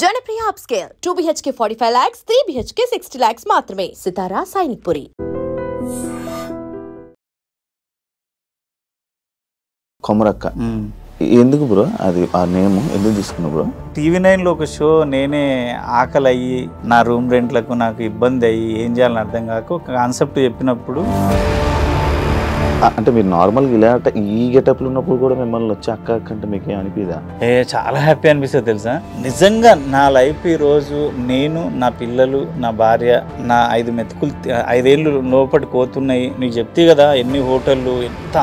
Janapriya upscale 2 BHK 45 lakhs, 3 BHK 60 lakhs మాత్రమే. సితారా సైనిక్పురి. కొమరక్క ఎందుకు bro అది ఆ నేమ్ ఎందుకు తీసుకున్నావు బ్రో? TV9లో ఒక షో నేనే ఆకలి అయ్యి నా రూమ్ రెంట్లకు నాకు ఇబ్బంది అయ్యి ఏం చేయాలని అర్థం కాక ఒక కాన్సెప్ట్ చెప్పినప్పుడు అంటే మీరు నార్మల్గా ఇలా ఈ గెటప్లు ఉన్నప్పుడు కూడా మిమ్మల్ని వచ్చి అక్క అక్క అంటే మీకు ఏం అనిపిదా? చాలా హ్యాపీ అనిపిస్తుంది తెలుసా. నిజంగా నా లైఫ్ ఈరోజు నేను నా పిల్లలు నా భార్య నా 5 మెతుకులు 5 ఏళ్ళు లోపలికి పోతున్నాయి. నీకు చెప్తే కదా ఎన్ని హోటళ్ళు ఎంత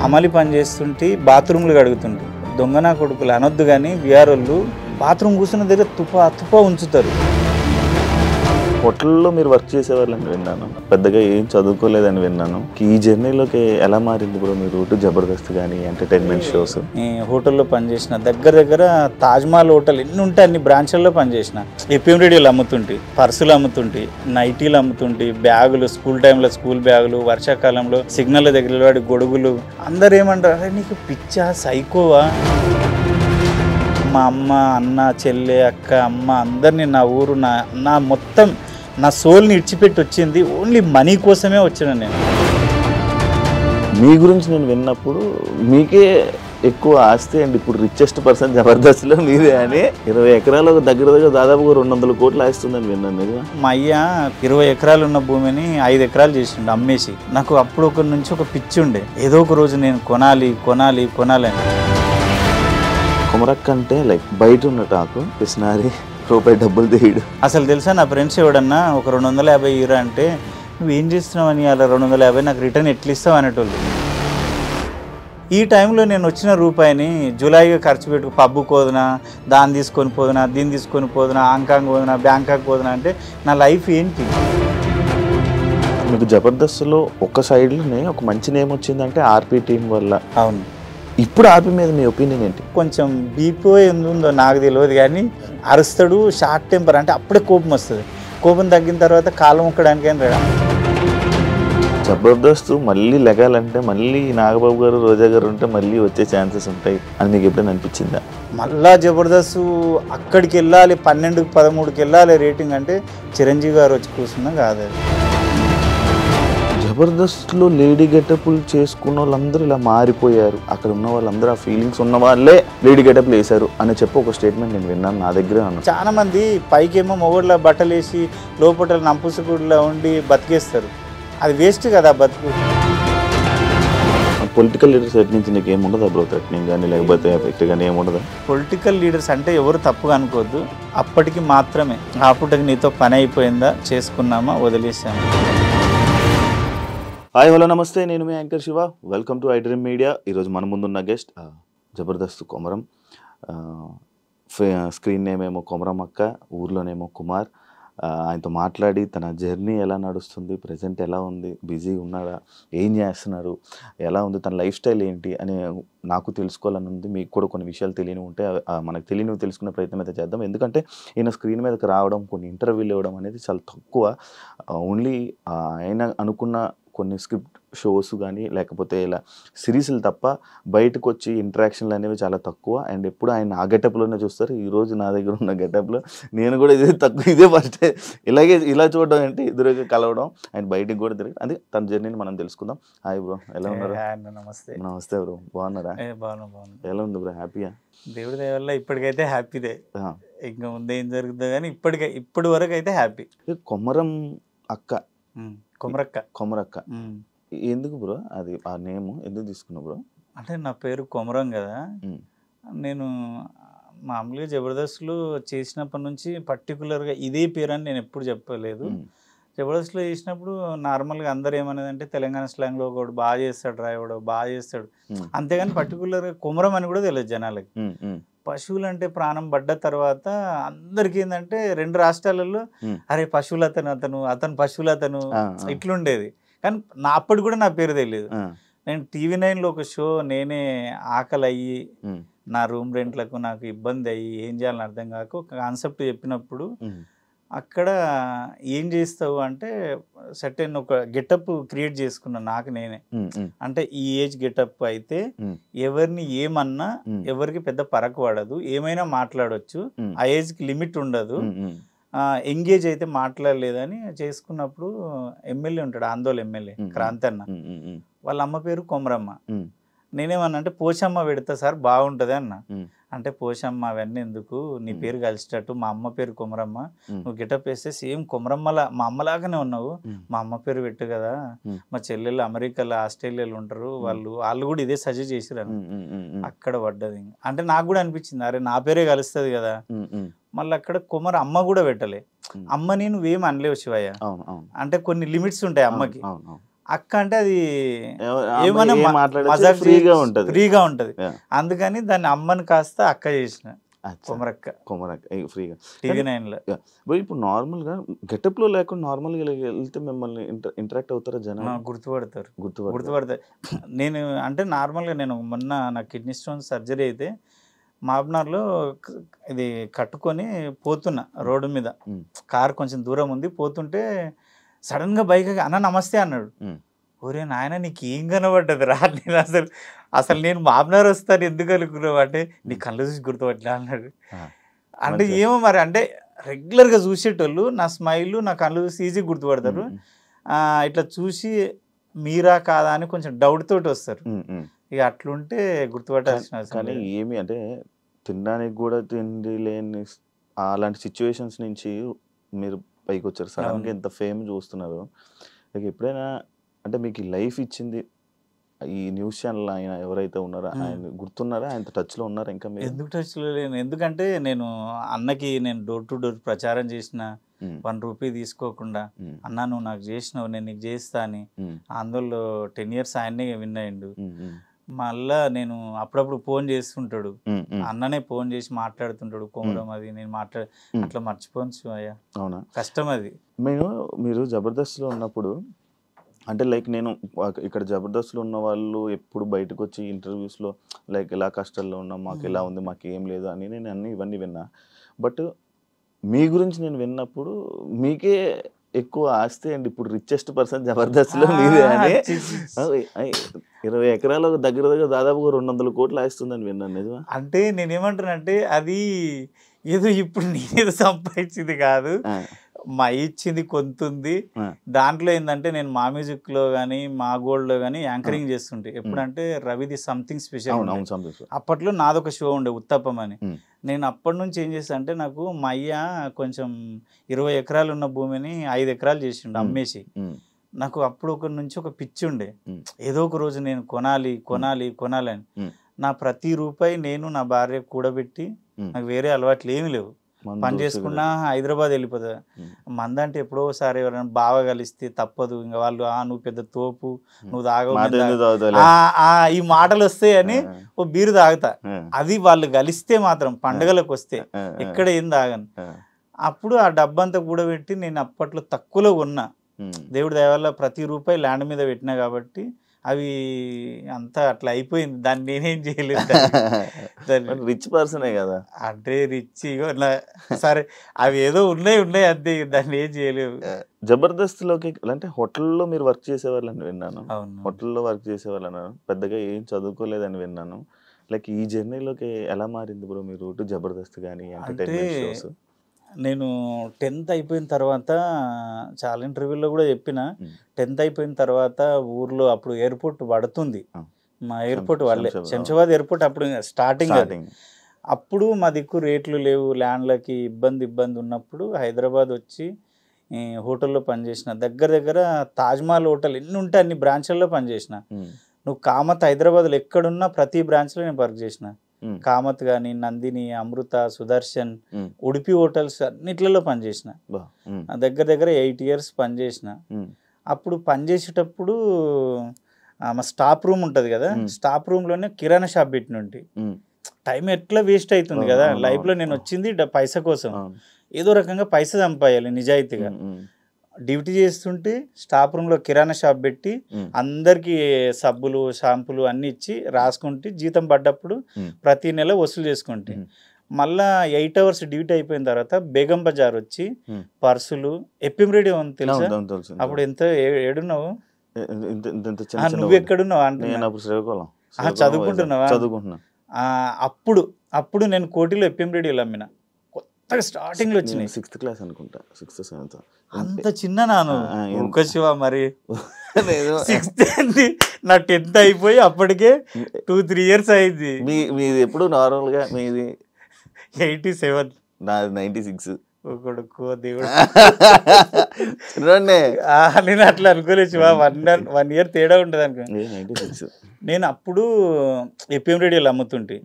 అమలి పని చేస్తుంటే బాత్రూమ్లు కడుగుతుంటే దొంగనా కొడుకులు అనొద్దు కానీ బీఆర్ఓళ్ళు బాత్రూమ్ కూర్చున్న దగ్గర తుప ఉంచుతారు. హోటల్లో మీరు వర్క్ చేసేవాళ్ళని విన్నాను, పెద్దగా ఏం చదువుకోలేదని విన్నాను. ఈ జర్నీలోకి ఎలా మారింది బ్రో మీ రూట్? జబర్దస్త్ కానీ ఎంటర్టైన్మెంట్ షోస్? హోటల్లో పనిచేసిన దగ్గర తాజ్మహల్ హోటల్ ఎన్ని ఉంటే అన్ని బ్రాంచ్ల్లో పనిచేసిన. FM రేడియోలు అమ్ముతుంటే, పర్సులు అమ్ముతుంటే, నైటీలు అమ్ముతుంటే, బ్యాగులు స్కూల్ టైంలో స్కూల్ బ్యాగులు, వర్షాకాలంలో సిగ్నల్ దగ్గర వాడి గొడుగులు. అందరు ఏమంటారు, అరే నీకు పిచ్చా సైకోవా? మా అమ్మ అన్న చెల్లె అక్క అమ్మ అందరినీ నా ఊరు నా మొత్తం నా సోల్ని ఇడిచిపెట్టి వచ్చింది ఓన్లీ మనీ కోసమే వచ్చాను నేను. మీ గురించి నేను విన్నప్పుడు మీకే ఎక్కువ ఆస్తి అండ్ ఇప్పుడు రిచెస్ట్ పర్సన్ జబర్దస్త్లో మీదే అని 20 ఎకరాలకు దగ్గర దాదాపుగా 200 కోట్లు ఆస్తుందని విన్నాను. నిజమా? మా అయ్య 20 ఎకరాలు ఉన్న భూమిని 5 ఎకరాలు చేసిండు అమ్మేసి. నాకు అప్పుడు ఒక నుంచి ఒక పిచ్చి ఉండే, ఏదో ఒక రోజు నేను కొనాలి అని. కొమరక్క అంటే లైక్ బయట ఉన్న టాకు పిసినారి రూపాయి డబ్బులు తీయడు. అసలు తెలుసా నా ఫ్రెండ్స్ ఎవడన్నా ఒక 250 ఇరా అంటే నువ్వేం చేస్తున్నావని అలా 250 నాకు రిటర్న్ ఎట్లా ఇస్తావు అనేటోళ్ళు. ఈ టైంలో నేను వచ్చిన రూపాయిని జూలైగా ఖర్చు పెట్టు, పబ్బు పోదునా, దాన్ని తీసుకొని పోదునా, దీన్ని తీసుకొని పోదునా, హాంకాంగ్ పోదునా, బ్యాంకాక్ పోదునా అంటే నా లైఫ్ ఏంటి? మీకు జబర్దస్త్లో ఒక సైడ్లోనే ఒక మంచి నేమ్ వచ్చిందంటే ఆర్పీ టీం వల్ల. అవును. ఇప్పుడు ఆర్పీ మీద మీ ఒపీనియన్ ఏంటి? కొంచెం బీపీ ఎందుందో నాకు తెలియదు కానీ అరుస్తాడు, షార్ట్ టెంపర్, అంటే అప్పుడే కోపం వస్తుంది. కోపం తగ్గిన తర్వాత కాలం ఒక్కడానికైనా రాడా. జబర్దస్త్ మళ్ళీ లెగాలంటే మళ్ళీ నాగబాబు గారు రోజా గారు ఉంటే మళ్ళీ వచ్చే ఛాన్సెస్ ఉంటాయి అని మీకు ఎప్పుడైనా అనిపించిందా? మళ్ళా జబర్దస్త్ అక్కడికి వెళ్ళాలి 12, 13కి వెళ్ళాలి రేటింగ్ అంటే చిరంజీవి గారు వచ్చి కూర్చున్నా కాదు. జబర్దస్త్లో లేడీ గెటప్లు చేసుకున్న వాళ్ళందరూ ఇలా మారిపోయారు, అక్కడ ఉన్న వాళ్ళందరూ ఆ ఫీలింగ్స్ ఉన్న వాళ్ళే లేడీ గెటప్లు వేశారు అని చెప్పి ఒక స్టేట్మెంట్ నేను విన్నాను, నా దగ్గర అన్నాను. చాలా మంది పైకేమో మొగోళ్ళ బట్టలు వేసి లోపల నంపుసుకుడిలా ఉండి బతికేస్తారు, అది వేస్ట్ కదా బతుకు. పొలిటికల్ లీడర్స్ ఎట్ నుంచి నీకు ఏముండదా బ్రో? థ్రెటనింగ్ కానీ లేకపోతే ఎఫెక్ట్ కానీ ఏముండదా? పొలిటికల్ లీడర్స్ అంటే ఎవరు తప్పుగా అనుకోవద్దు, అప్పటికి మాత్రమే. అప్పటికి నీతో పని అయిపోయిందా, చేసుకున్నామా, వదిలేసామా. హాయ్ హలో నమస్తే, నేను మీ anchor Shiva. Welcome to iDream media. ఈరోజు మన ముందున్న guest Jabardasth Komaram. Screen name ఏమో కొమరం అక్క, ఊర్లోనేమో కుమార్. ఆయనతో మాట్లాడి తన జర్నీ ఎలా నడుస్తుంది, ప్రజెంట్ ఎలా ఉంది, బిజీ ఉన్నాడా, ఏం చేస్తున్నారు, ఎలా ఉంది, తన లైఫ్ స్టైల్ ఏంటి అని నాకు తెలుసుకోవాలని ఉంది. మీకు కూడా కొన్ని విషయాలు తెలియని ఉంటే మనకు తెలియనివి తెలుసుకునే ప్రయత్నం అయితే చేద్దాం. ఎందుకంటే ఈయన స్క్రీన్ మీదకి రావడం, కొన్ని ఇంటర్వ్యూలు ఇవ్వడం అనేది చాలా తక్కువ. ఓన్లీ ఆయన అనుకున్న కొన్ని స్క్రిప్ట్ షోస్ కానీ లేకపోతే ఇలా సిరీస్లు తప్ప బయటకు వచ్చి ఇంటరాక్షన్లు అనేవి చాలా తక్కువ. అండ్ ఎప్పుడు ఆయన ఆ గెటప్లోనే చూస్తారు. ఈరోజు నా దగ్గర ఉన్న గెటప్లో నేను కూడా ఇదే ఫస్ట్ ఇలాగే ఇలా చూడడం అంటే ఎదురుగా కలవడం, అండ్ బయటకు కూడా తిరిగి అది తన జర్నీని మనం తెలుసుకుందాం. హాయ్ బ్రో, ఎలా ఉన్నారు? నమస్తే. నమస్తే బ్రో, బాగున్నారా? ఎలా ఉంది బ్రో? హ్యాపీయా? దేవుడి దయ వల్ల ఇప్పటికైతే హ్యాపీదే. ఇంకా ముందే ఏం జరుగుతుందో కానీ ఇప్పటి వరకు అయితే హ్యాపీ. కొమరం అక్క, కొమరక్క ఎందుకు బ్రో అది ఆ నేమ్ ఎందుకు తీసుకున్నావు బ్రో? అంటే నా పేరు కొమరం కదా, నేను మామూలుగా జబర్దస్త్లో చేసినప్పటి నుంచి పర్టికులర్గా ఇదే పేరు అని నేను ఎప్పుడు చెప్పలేదు. జబర్దస్త్లో చేసినప్పుడు నార్మల్గా అందరు ఏమనేదంటే తెలంగాణ స్లాంగ్లో ఒకడు బాగా చేస్తాడు రా, ఎవడో బాగా చేస్తాడు, అంతేగాని పర్టికులర్గా కొమరం అని కూడా తెలియదు జనాలకి. పశువులు అంటే ప్రాణం పడ్డ తర్వాత అందరికి ఏంటంటే 2 రాష్ట్రాలలో అరే పశువులు అతను పశువులు ఇట్లుండేది. కానీ అప్పటి కూడా నా పేరు తెలియదు. నేను TV9లో ఒక షో నేనే ఆకలి అయ్యి నా రూమ్ రెంట్లకు నాకు ఇబ్బంది అయ్యి ఏం చేయాలని అర్థం కాక ఒక కాన్సెప్ట్ చెప్పినప్పుడు అక్కడ ఏం చేస్తావు అంటే సర్టెన్ ఒక గెటప్ క్రియేట్ చేసుకున్నాను నాకు నేనే. అంటే ఈ ఏజ్ గెటప్ అయితే ఎవరిని ఏమన్నా ఎవరికి పెద్ద పరకు పడదు, ఏమైనా మాట్లాడవచ్చు, ఆ ఏజ్కి లిమిట్ ఉండదు, ఎంగేజ్ అయితే మాట్లాడలేదని చేసుకున్నప్పుడు ఎమ్మెల్యే ఉంటాడు, ఆందోళన ఎమ్మెల్యే క్రాంతన్న, వాళ్ళ అమ్మ పేరు కొమరమ్మ. నేనేమన్నా అంటే పోషమ్మ పెడతా సార్ బాగుంటుంది అన్న. అంటే పోషమ్మ అవన్నీ ఎందుకు, నీ పేరు కలిసేటట్టు మా అమ్మ పేరు కొమరమ్మ, నువ్వు గెటప్ వేస్తే సేమ్ కొమరమ్మలా మా అమ్మలాగానే ఉన్నావు, మా అమ్మ పేరు పెట్టు కదా, మా చెల్లెళ్ళు అమెరికాలో ఆస్ట్రేలియాలో ఉంటారు, వాళ్ళు కూడా ఇదే సజెస్ట్ చేసిరు. అక్కడ పడ్డది. అంటే నాకు కూడా అనిపించింది అరే నా పేరే కలుస్తుంది కదా. మళ్ళీ అక్కడ కొమర అమ్మ కూడా పెట్టలే. అమ్మని నువ్వేం అనలేవు శివయ్య, అంటే కొన్ని లిమిట్స్ ఉంటాయి అమ్మకి. అక్క అంటే అది ఏమన్నా ఫ్రీగా ఉంటది, అందుకని దాన్ని అమ్మని కాస్త అక్క చేసిన కొమరక్క. ఫ్రీగా TV9 లో. ఇప్పుడు నార్మల్ గా గెటప్ లో లేకుండా నార్మల్ గా వెళ్తే మిమ్మల్ని ఇంటరాక్ట్ అవుతారా జనం? గుర్తుపడతారు. నేను అంటే నార్మల్ గా నేను మొన్న నా కిడ్నీ స్టోన్ సర్జరీ అయితే మాబ్నార్లో ఇది కట్టుకొని పోతున్నా రోడ్డు మీద, కార్ కొంచెం దూరం ఉంది, పోతుంటే సడన్ గా బైక్ అన్న నమస్తే అన్నాడు. ఒరే నాయన నీకు ఏం కనబడ్డది రా, నేను అసలు నేను మాబ్నార్ వస్తాను ఎందుకు అనుకున్నావు అంటే నీ కళ్ళు చూసి గుర్తుపట్టలే అన్నాడు. అంటే ఏమో మరి, అంటే రెగ్యులర్గా చూసేటోళ్ళు నా స్మైల్ నా కళ్ళు చూసి ఈజీ గుర్తుపడతారు, ఇట్లా చూసి మీరా కాదా అని కొంచెం డౌట్ తోటి వస్తారు. ఇక అట్లుంటే గుర్తుపట్టాల్సిన. కానీ ఏమి అంటే తినడానికి కూడా తిండి లేని అలాంటి సిచ్యువేషన్స్ నుంచి మీరు పైకి వచ్చారు, సడన్గా ఎంత ఫేమ్ చూస్తున్నారు. లైక్ ఎప్పుడైనా అంటే మీకు లైఫ్ ఇచ్చింది ఈ న్యూస్ ఛానల్ ఆయన ఎవరైతే ఉన్నారో ఆయన గుర్తున్నారా, ఆయన టచ్లో ఉన్నారా ఇంకా? మీరు ఎందుకు టచ్లో లేను, ఎందుకంటే నేను అన్నకి నేను డోర్ టు డోర్ ప్రచారం చేసిన, ₹1 తీసుకోకుండా అన్నా నువ్వు నాకు చేసినావు నేను నీకు చేస్తా అని. అందులో 10 years ఆయన్నే విన్ అయ్యిండు. మళ్ళా నేను అప్పుడప్పుడు ఫోన్ చేస్తుంటాడు, అన్ననే ఫోన్ చేసి మాట్లాడుతుంటాడు కొమరం అది నేను అట్లా మర్చిపోను శివయ్య. అవునా, కష్టం అది. మీరు జబర్దస్త్లో ఉన్నప్పుడు అంటే లైక్ నేను ఇక్కడ జబర్దస్త్లో ఉన్న వాళ్ళు ఎప్పుడు బయటకు వచ్చి ఇంటర్వ్యూస్లో లైక్ ఎలా కష్టాల్లో ఉన్నాం, మాకు ఎలా ఉంది, మాకు ఏం లేదు అని నేను ఇవన్నీ విన్నా. బట్ మీ గురించి నేను విన్నప్పుడు మీకే ఎక్కువ ఆస్తి అండి, ఇప్పుడు రిచెస్ట్ పర్సన్ జబర్దస్త్లో మీరే అని. 20 ఎకరాలు దగ్గర దాదాపుగా 200 కోట్లు ఆస్తుందని విన్నాను, నిజమా? అంటే నేనేమంటానంటే అది ఏదో ఇప్పుడు నేనేదో సంపాదించింది కాదు, మా ఇచ్చింది కొంతుంది. దాంట్లో ఏంటంటే నేను మా మ్యూజిక్ లో కానీ మా గోల్డ్ లో కానీ యాంకరింగ్ చేస్తుంటే ఎప్పుడంటే రవిది సంథింగ్ స్పెషల్. అప్పట్లో నాదొక షో ఉండే ఉత్తప్పం అని. నేను అప్పటి నుంచి ఏం చేస్తా అంటే నాకు మా అయ్య కొంచెం 20 ఎకరాలు ఉన్న భూమిని 5 ఎకరాలు చేసిండు అమ్మేసి. నాకు అప్పుడు ఒకరి నుంచి ఒక పిచ్చి ఉండే, ఏదో ఒక రోజు నేను కొనాలి అని. నా ప్రతి రూపాయి నేను నా భార్య కూడబెట్టి, నాకు వేరే అలవాట్లు ఏమి లేవు, పని చేసుకున్నా హైదరాబాద్ వెళ్ళిపోతా. మందంటే ఎప్పుడోసారి ఎవరైనా బాగా కలిస్తే తప్పదు, ఇంకా వాళ్ళు నువ్వు పెద్ద తోపు, నువ్వు తాగవు, ఈ మాటలు వస్తాయని ఓ బీరు తాగుతా. అది వాళ్ళు కలిస్తే మాత్రం పండుగలకు వస్తే ఎక్కడ ఏం తాగను. అప్పుడు ఆ డబ్బంతా కూడబెట్టి నేను అప్పట్లో తక్కువలో కొన్నా, దేవుడి దయ వల్ల ప్రతి రూపాయి ల్యాండ్ మీద పెట్టినా కాబట్టి అవి అంతా అట్లా అయిపోయింది. దాన్ని నేనేం చేయలేదు, రిచ్ పర్సనే కదా అంటే రిచ్ సరే అవి ఏదో ఉన్నాయి అంతే, దాన్ని ఏం చేయలేవు. జబర్దస్త్లోకి అంటే హోటల్లో మీరు వర్క్ చేసేవాళ్ళని విన్నాను, హోటల్లో వర్క్ చేసేవాళ్ళని, పెద్దగా ఏం చదువుకోలేదని విన్నాను. లైక్ ఈ జర్నీలోకి ఎలా మారింది బ్రో మీ రూట్, జబర్దస్త్ కానీ ఎంటర్టైన్మెంట్ షోస్? నేను 10th అయిపోయిన తర్వాత చాలా ఇంటర్వ్యూలో కూడా చెప్పిన, 10th అయిపోయిన తర్వాత ఊర్లో అప్పుడు ఎయిర్పోర్ట్ పడుతుంది, మా ఎయిర్పోర్ట్ వాళ్ళే శంషాబాద్ ఎయిర్పోర్ట్ అప్పుడు స్టార్టింగ్. అప్పుడు మా దిక్కు రేట్లు లేవు, ల్యాండ్లకి ఇబ్బంది ఉన్నప్పుడు హైదరాబాద్ వచ్చి హోటల్లో పనిచేసిన. దగ్గర తాజ్మహల్ హోటల్ ఎన్ని ఉంటే అన్ని బ్రాంచ్ల్లో పనిచేసిన. నువ్వు కామత్ హైదరాబాద్లో ఎక్కడున్నా ప్రతి బ్రాంచ్లో నేను వర్క్ చేసిన. కామత్ కానీ, నందిని, అమృత, సుదర్శన్, ఉడిపి హోటల్స్ అన్నిట్లలో పనిచేసిన. దగ్గర 8 years పనిచేసిన. అప్పుడు పనిచేసేటప్పుడు మా స్టాఫ్ రూమ్ ఉంటుంది కదా, స్టాఫ్ రూమ్లోనే కిరాణా షాప్ పెట్టినంటి. టైం ఎట్లా వేస్ట్ అవుతుంది కదా లైఫ్లో. నేను వచ్చింది పైసా కోసం, ఏదో రకంగా పైసా సంపాయాలి నిజాయితీగా. డ్యూటీ చేస్తుంటే స్టాఫ్ రూమ్లో కిరాణా షాప్ పెట్టి అందరికి సబ్బులు షాంపులు అన్ని ఇచ్చి రాసుకుంటే జీతం పడ్డప్పుడు ప్రతి నెల వసూలు చేసుకుంటే మళ్ళా 8 అవర్స్ డ్యూటీ అయిపోయిన తర్వాత బేగం బజార్ వచ్చి పర్సులు ఎఫ్ఎం రేడియో ఉంది తెలుసా, అప్పుడు ఎంత ఏడున్నావు, నువ్వు ఎక్కడున్నావు అంటే చదువుకుంటున్నావా, అప్పుడు నేను కోటిలో ఎఫ్ఎం రేడియోలు అమ్మిన, కొత్తగా స్టార్టింగ్ లో వచ్చినాయి, 6th క్లాస్ అనుకుంటా, 6th 7th. అంత చిన్న నాను శివ మరి 6th నా 10th అయిపోయి అప్పటికే 2-3 years అయింది. మీది ఎప్పుడు నార్మల్ గా మీది 87, నాది 96. కొడుకు దేవుడు నేను అట్లా అనుకోలేదు శివ, 1 year తేడా ఉంటుంది అనుకో. 96. నేను అప్పుడు ఎఫ్ఎం రేడియోలు అమ్ముతుంటే,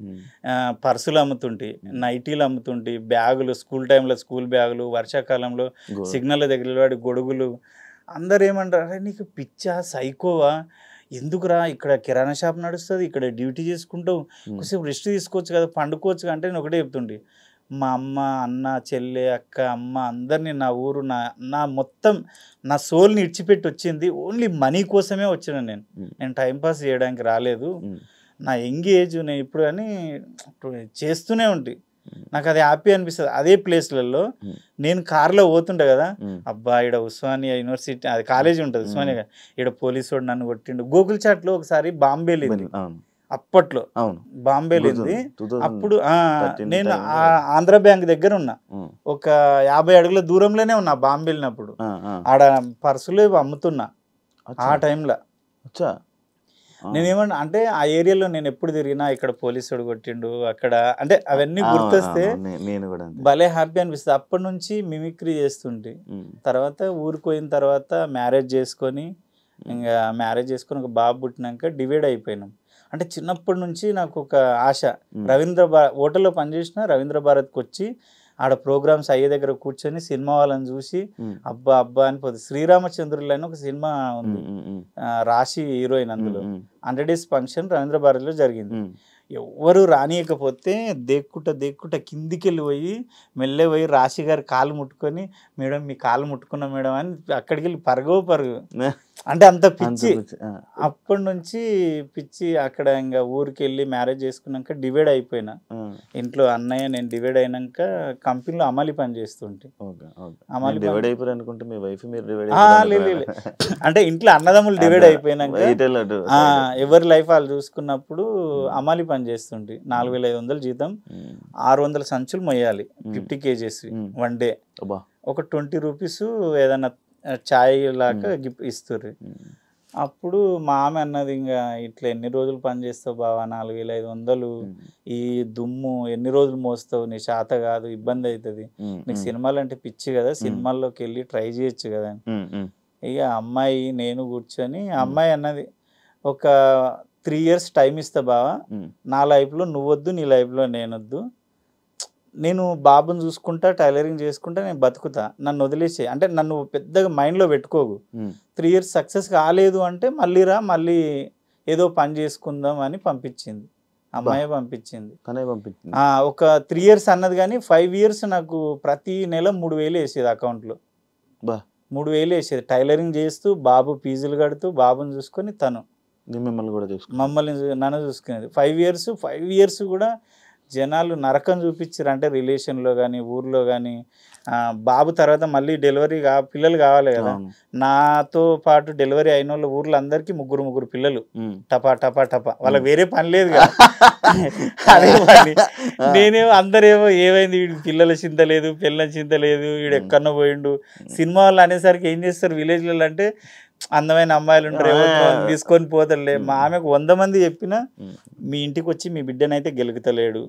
పర్సులు అమ్ముతుంటే, నైటీలు అమ్ముతుంటే, బ్యాగులు స్కూల్ టైంలో స్కూల్ బ్యాగులు, వర్షాకాలంలో సిగ్నల్ దగ్గర వాడి గొడుగులు. అందరు ఏమంటారు, అరే నీకు పిచ్చా సైకోవా, ఎందుకురా ఇక్కడ కిరాణా షాప్ నడుస్తుంది, ఇక్కడ డ్యూటీ చేసుకుంటావు, కొంచెం రెస్ట్ తీసుకోవచ్చు కదా, పండుకోవచ్చు అంటే నేను ఒకటే చెప్తుండే, మా అమ్మ అన్న చెల్లె అక్క అమ్మ అందరినీ నా ఊరు నా మొత్తం నా సోల్ని ఇడిచిపెట్టి వచ్చింది ఓన్లీ మనీ కోసమే వచ్చిన. నేను టైంపాస్ చేయడానికి రాలేదు, నా యంగ్ ఏజ్ నేను ఇప్పుడు అని చేస్తూనే ఉంటే నాకు అది హ్యాపీ అనిపిస్తుంది. అదే ప్లేస్లలో నేను కార్లో పోతుంటా కదా, అబ్బా ఇక్కడ ఉస్మానియా యూనివర్సిటీ అది కాలేజీ ఉంటుంది ఉస్మానియా, ఇక్కడ పోలీసు వాడు నన్ను కొట్టిండు. గోకుల్ చాట్లో ఒకసారి బాంబే లేదు అప్పట్లో, బాంబే లేని అప్పుడు నేను ఆంధ్ర బ్యాంక్ దగ్గర ఉన్నా, ఒక 50 అడుగుల దూరంలోనే ఉన్నా బాంబే వెళ్ళినప్పుడు, ఆడ పర్సులు అమ్ముతున్నా. ఆ టైంలో నేనేమన్నా అంటే ఆ ఏరియాలో నేను ఎప్పుడు తిరిగినా ఇక్కడ పోలీసుడు కొట్టిండు అక్కడ అంటే అవన్నీ గుర్తొస్తే భలే హ్యాపీ అనిపిస్తుంది. అప్పటి నుంచి మిమిక్రీ చేస్తుంటే, తర్వాత ఊరికి పోయిన తర్వాత మ్యారేజ్ చేసుకొని ఒక బాబు పుట్టినాక డివైడ్ అయిపోయినాం. అంటే చిన్నప్పటి నుంచి నాకు ఒక ఆశ, హోటల్లో పనిచేసిన రవీంద్ర భారత్కి వచ్చి ఆడ ప్రోగ్రామ్స్ అయ్యే దగ్గర కూర్చొని సినిమా వాళ్ళని చూసి అబ్బా అబ్బా అని పోతుంది. శ్రీరామచంద్రులు అని ఒక సినిమా ఉంది, రాశి హీరోయిన్, అందులో 100 days ఫంక్షన్ రవీంద్ర భారతిలో జరిగింది. ఎవ్వరు రానియకపోతే దేక్కుంట కిందికి వెళ్ళి పోయి మెల్లె పోయి రాశి గారి కాలు ముట్టుకొని, మేడం మీ కాలు ముట్టుకున్నా మేడం అని అక్కడికి వెళ్ళి పరుగు అంటే అంత పిచ్చి. అప్పటి నుంచి పిచ్చి అక్కడ ఇంకా ఊరికి వెళ్ళి మ్యారేజ్ చేసుకున్నాక డివైడ్ అయిపోయినా. ఇంట్లో అన్నయ్య నేను డివైడ్ అయినాక కంపెనీలో అమలు పని చేస్తుంటే, అంటే ఇంట్లో అన్నదమ్ములు డివైడ్ అయిపోయినాక ఎవరి లైఫ్ వాళ్ళు చూసుకున్నప్పుడు అమలు పని చేస్తుంటే 4500 జీతం, 600 సంచులు మొయ్యాలి 50 kgs 1 day, ఒక 20 రూపీస్ ఏదన్నా ఛాయ్ లాగా ఇస్తారు. అప్పుడు మా ఆమె అన్నది, ఇంకా ఇట్లా ఎన్ని రోజులు పని చేస్తావు బావా, 4500 ఈ దుమ్ము ఎన్ని రోజులు మోస్తావు, నీ శాత కాదు, ఇబ్బంది అవుతుంది, నీకు సినిమాలు అంటే పిచ్చి కదా, సినిమాల్లోకి వెళ్ళి ట్రై చేయొచ్చు కదా. ఇక అమ్మాయి నేను కూర్చొని, అమ్మాయి అన్నది ఒక 3 years టైం ఇస్తా బావా, నా లైఫ్లో నువ్వొద్దు, నీ లైఫ్లో నేనొద్దు, నేను బాబుని చూసుకుంటా టైలరింగ్ చేసుకుంటా నేను బతుకుతా, నన్ను వదిలేసే అంటే నన్ను పెద్దగా మైండ్లో పెట్టుకోకు, 3 years సక్సెస్ కాలేదు అంటే మళ్ళీ రా, మళ్ళీ ఏదో పని చేసుకుందాం అని పంపించింది అమ్మాయి, పంపించింది. ఒక 3 years అన్నది కానీ 5 years నాకు ప్రతి నెల 3000 వేసేది అకౌంట్లో, 3000 వేసేది టైలరింగ్ చేస్తూ, బాబు ఫీజులు కడుతూ, బాబుని చూసుకొని తను నన్ను చూసుకునేది. 5 years కూడా జనాలు నరకం చూపించారు, అంటే రిలేషన్లో కానీ ఊర్లో కానీ. బాబు తర్వాత మళ్ళీ డెలివరీ పిల్లలు కావాలి కదా, నాతో పాటు డెలివరీ అయిన వాళ్ళు ఊర్లో అందరికీ 3 పిల్లలు, టపా టపా టపా, వాళ్ళకి వేరే పని లేదు కదా, అదే పని. నేనేమో అందరేమో ఏమైంది వీడికి పిల్లల చింత లేదు, పిల్లల చింత లేదు, వీడు ఎక్కడో పోయిండు. సినిమా వాళ్ళు అనేసరికి ఏం చేస్తారు విలేజ్లలో అంటే, అందమైన అమ్మాయిలు ఉంటారు, తీసుకొని పోతలే. మా ఆమెకు 100 మంది చెప్పినా, మీ ఇంటికి వచ్చి మీ బిడ్డనైతే గెలుగుతలేడు,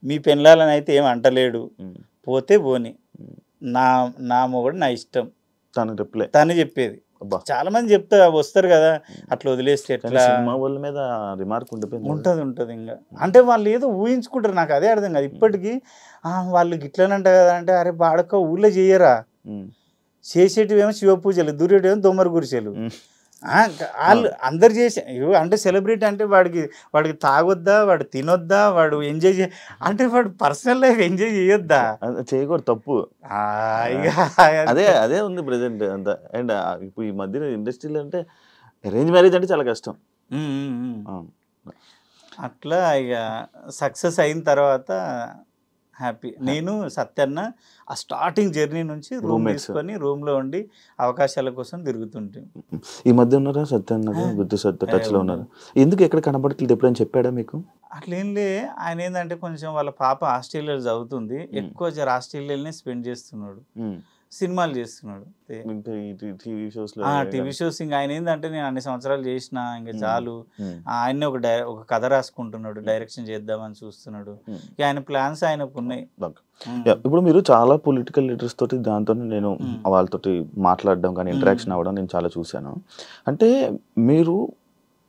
మీ పెళ్ళాలని అయితే ఏం అంటలేడు, పోతే పోని, నా మొగుడు నా ఇష్టం తను చెప్పేది. చాలా మంది వస్తారు కదా, అట్లా వదిలేస్తే ఎట్లా ఉంటది. ఇంకా అంటే వాళ్ళు ఏదో ఊహించుకుంటారు, నాకు అదే అర్థం కాదు ఇప్పటికీ. వాళ్ళు గిట్లనంట కదా అంటే, అరే బాడక ఊళ్ళో చెయ్యరా, చేసేటివేమో శివ పూజలు, దూరేటివేమో దొమ్మర గురిసెలు. వాళ్ళు అందరు చేసే అంటే సెలబ్రిటీ అంటే వాడికి తాగొద్దా, వాడు తినొద్దా, వాడు ఎంజాయ్ అంటే వాడు పర్సనల్ లైఫ్ ఎంజాయ్ చేయొద్దా, చేయకూడదు, తప్పు. అదే ఉంది ప్రెసెంట్ అంతా. అండ్ ఇప్పుడు ఈ మధ్య ఇండస్ట్రీలో అంటే అరేంజ్ మ్యారేజ్ అంటే చాలా కష్టం. అట్లా ఇక సక్సెస్ అయిన తర్వాత హ్యాపీ. నేను సత్యన్న ఆ స్టార్టింగ్ జర్నీ నుంచి రూమ్ తీసుకొని రూమ్లో ఉండి అవకాశాల కోసం తిరుగుతుంటే. ఈ మధ్య ఉన్నారా సత్యన్న గుర్తు సత్య టచ్లో ఉన్నారు? ఎందుకు ఎక్కడ కనబడట్లేదు? ఎప్పుడైనా చెప్పాడా మీకు? అట్లేంలే, ఆయన ఏంటంటే కొంచెం వాళ్ళ పాప ఆస్ట్రేలియాలో చదువుతుంది, ఎక్కువ ఆస్ట్రేలియాలోనే స్పెండ్ చేస్తున్నాడు, సినిమాలు చేస్తున్నాడు, టీవీ షోస్. ఇంకా ఆయన ఏంటంటే నేను అన్ని సంవత్సరాలు చేసిన ఇంకా చాలు, ఆయన్ని ఒక కథ రాసుకుంటున్నాడు, డైరెక్షన్ చేద్దామని చూస్తున్నాడు. ఆయన ప్లాన్స్ ఆయనకు ఉన్నాయి. ఇప్పుడు మీరు చాలా పొలిటికల్ లీడర్స్ తోటి దాంతో నేను వాళ్ళతోటి మాట్లాడడం కానీ ఇంటరాక్షన్ అవ్వడం నేను చాలా చూశాను. అంటే మీరు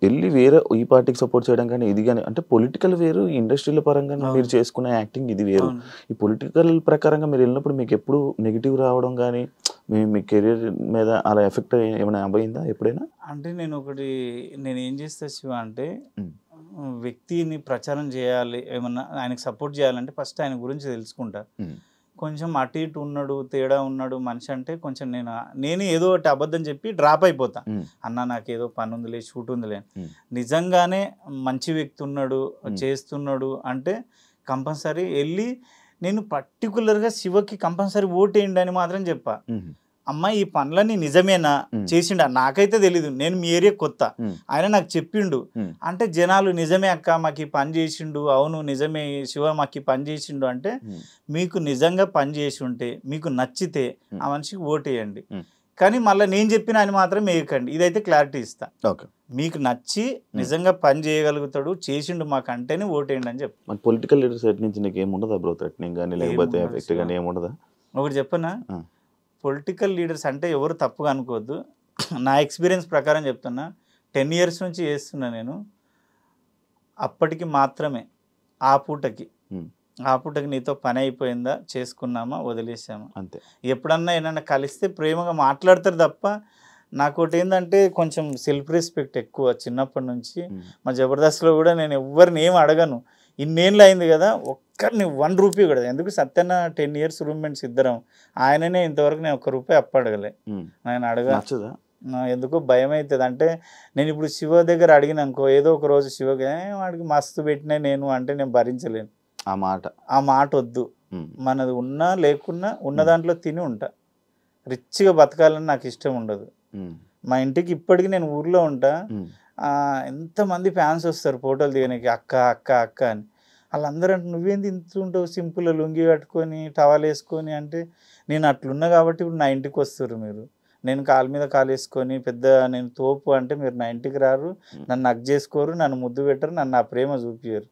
వెళ్ళి వేరే ఈ పార్టీకి సపోర్ట్ చేయడం కానీ ఇది కానీ, అంటే పొలిటికల్ వేరు, ఇండస్ట్రీల పరంగా మీరు చేసుకునే యాక్టింగ్ ఇది వేరు. ఈ పొలిటికల్ ప్రకారంగా మీరు వెళ్ళినప్పుడు మీకు ఎప్పుడు నెగిటివ్ రావడం కానీ మీ కెరీర్ మీద అలా ఎఫెక్ట్ ఏమైనా అయిందా ఎప్పుడైనా? అంటే నేను ఏం చేస్తా శివ అంటే, వ్యక్తిని ప్రచారం చేయాలి, ఏమన్నా ఆయనకు సపోర్ట్ చేయాలంటే ఫస్ట్ ఆయన గురించి తెలుసుకుంటా. కొంచెం అటు ఇటు ఉన్నాడు, తేడా ఉన్నాడు మనిషి అంటే కొంచెం నేను ఏదో ఒకటి అబద్ధం చెప్పి డ్రాప్ అయిపోతా. అన్న నాకు ఏదో పని ఉందిలే, షూట్ ఉందిలే. నిజంగానే మంచి వ్యక్తి ఉన్నాడు, చేస్తున్నాడు అంటే కంపల్సరీ వెళ్ళి నేను పర్టికులర్గా శివకి కంపల్సరీ ఓటేయండి అని మాత్రం చెప్పా. అమ్మ ఈ పనులన్నీ నిజమేనా చేసిండా? నాకైతే తెలీదు, నేను మీ ఏరియా కొత్త, ఆయన నాకు చెప్పిండు అంటే జనాలు నిజమే అక్క మాకు ఈ పని చేసిండు, అవును నిజమే శివ మాకు ఈ పని చేసిండు అంటే, మీకు నిజంగా పని చేసి ఉంటే మీకు నచ్చితే ఆ మనిషికి ఓటేయండి. కానీ మళ్ళీ నేను చెప్పిన అని మాత్రం వేయకండి, ఇదైతే క్లారిటీ ఇస్తా. మీకు నచ్చి నిజంగా పని చేయగలుగుతాడు, చేసిండు మాకు అంటేనే ఓటేయండి అని చెప్పి. పొలిటికల్ లీడర్ సైడ్ నుంచి నీకు ఏముండదా బ్రో? థ్రెటనింగ్ కానీ లేకపోతే ఎఫెక్ట్ కానీ ఏముండదా? ఒకటి చెప్పనా, పొలిటికల్ లీడర్స్ అంటే ఎవరు తప్పుగా అనుకోవద్దు, నా ఎక్స్పీరియన్స్ ప్రకారం చెప్తున్నా. 10 years నుంచి చేస్తున్నా నేను. అప్పటికి మాత్రమే ఆ పూటకి నీతో పని అయిపోయిందా, చేసుకున్నామా, వదిలేసామా అంతే. ఎప్పుడన్నా ఏమన్నా కలిస్తే ప్రేమగా మాట్లాడతారు తప్ప. నాకోటి ఏంటంటే కొంచెం సెల్ఫ్ రెస్పెక్ట్ ఎక్కువ చిన్నప్పటి నుంచి. మా జబర్దస్త్లో కూడా నేను ఎవరిని ఏం అడగను, ఇన్నేళ్ళు అయింది కదా, ఒక్కరిని 1 రూపీ కూడా. ఎందుకు సత్యన్న 10 years రూమ్మేట్స్ ఇద్దరం, ఆయననే ఇంతవరకు నేను 1 రూపాయి అప్పు అడగలే. నేను ఎందుకో భయం అవుతుంది. అంటే నేను ఇప్పుడు శివ దగ్గర అడిగినానుకో, ఏదో ఒక రోజు శివకి వాడికి మస్తు పెట్టినా నేను అంటే నేను భరించలేను. ఆ మాట వద్దు. మనది ఉన్నా లేకున్నా ఉన్న దాంట్లో తిని ఉంటా. రిచ్గా బతకాలని నాకు ఇష్టం ఉండదు. మా ఇంటికి ఇప్పటికి నేను ఊర్లో ఉంటా, ఎంతమంది ఫ్యాన్స్ వస్తారు ఫోటోలు దిగడానికి, అక్క అక్క అక్క అని. వాళ్ళందరూ అంటే నువ్వేంది ఇంత ఉంటావు సింపుల్ లుంగి కట్టుకొని టవల్ వేసుకొని అంటే, నేను అట్లున్నా కాబట్టి ఇప్పుడు నా ఇంటికి వస్తారు మీరు. నేను కాలు మీద కాలు వేసుకొని పెద్ద నేను తోపు అంటే మీరు నా ఇంటికి రారు, నన్ను హగ్ చేసుకోరు, నన్ను ముద్దు పెట్టరు, నన్ను ఆ ప్రేమ చూపించరు.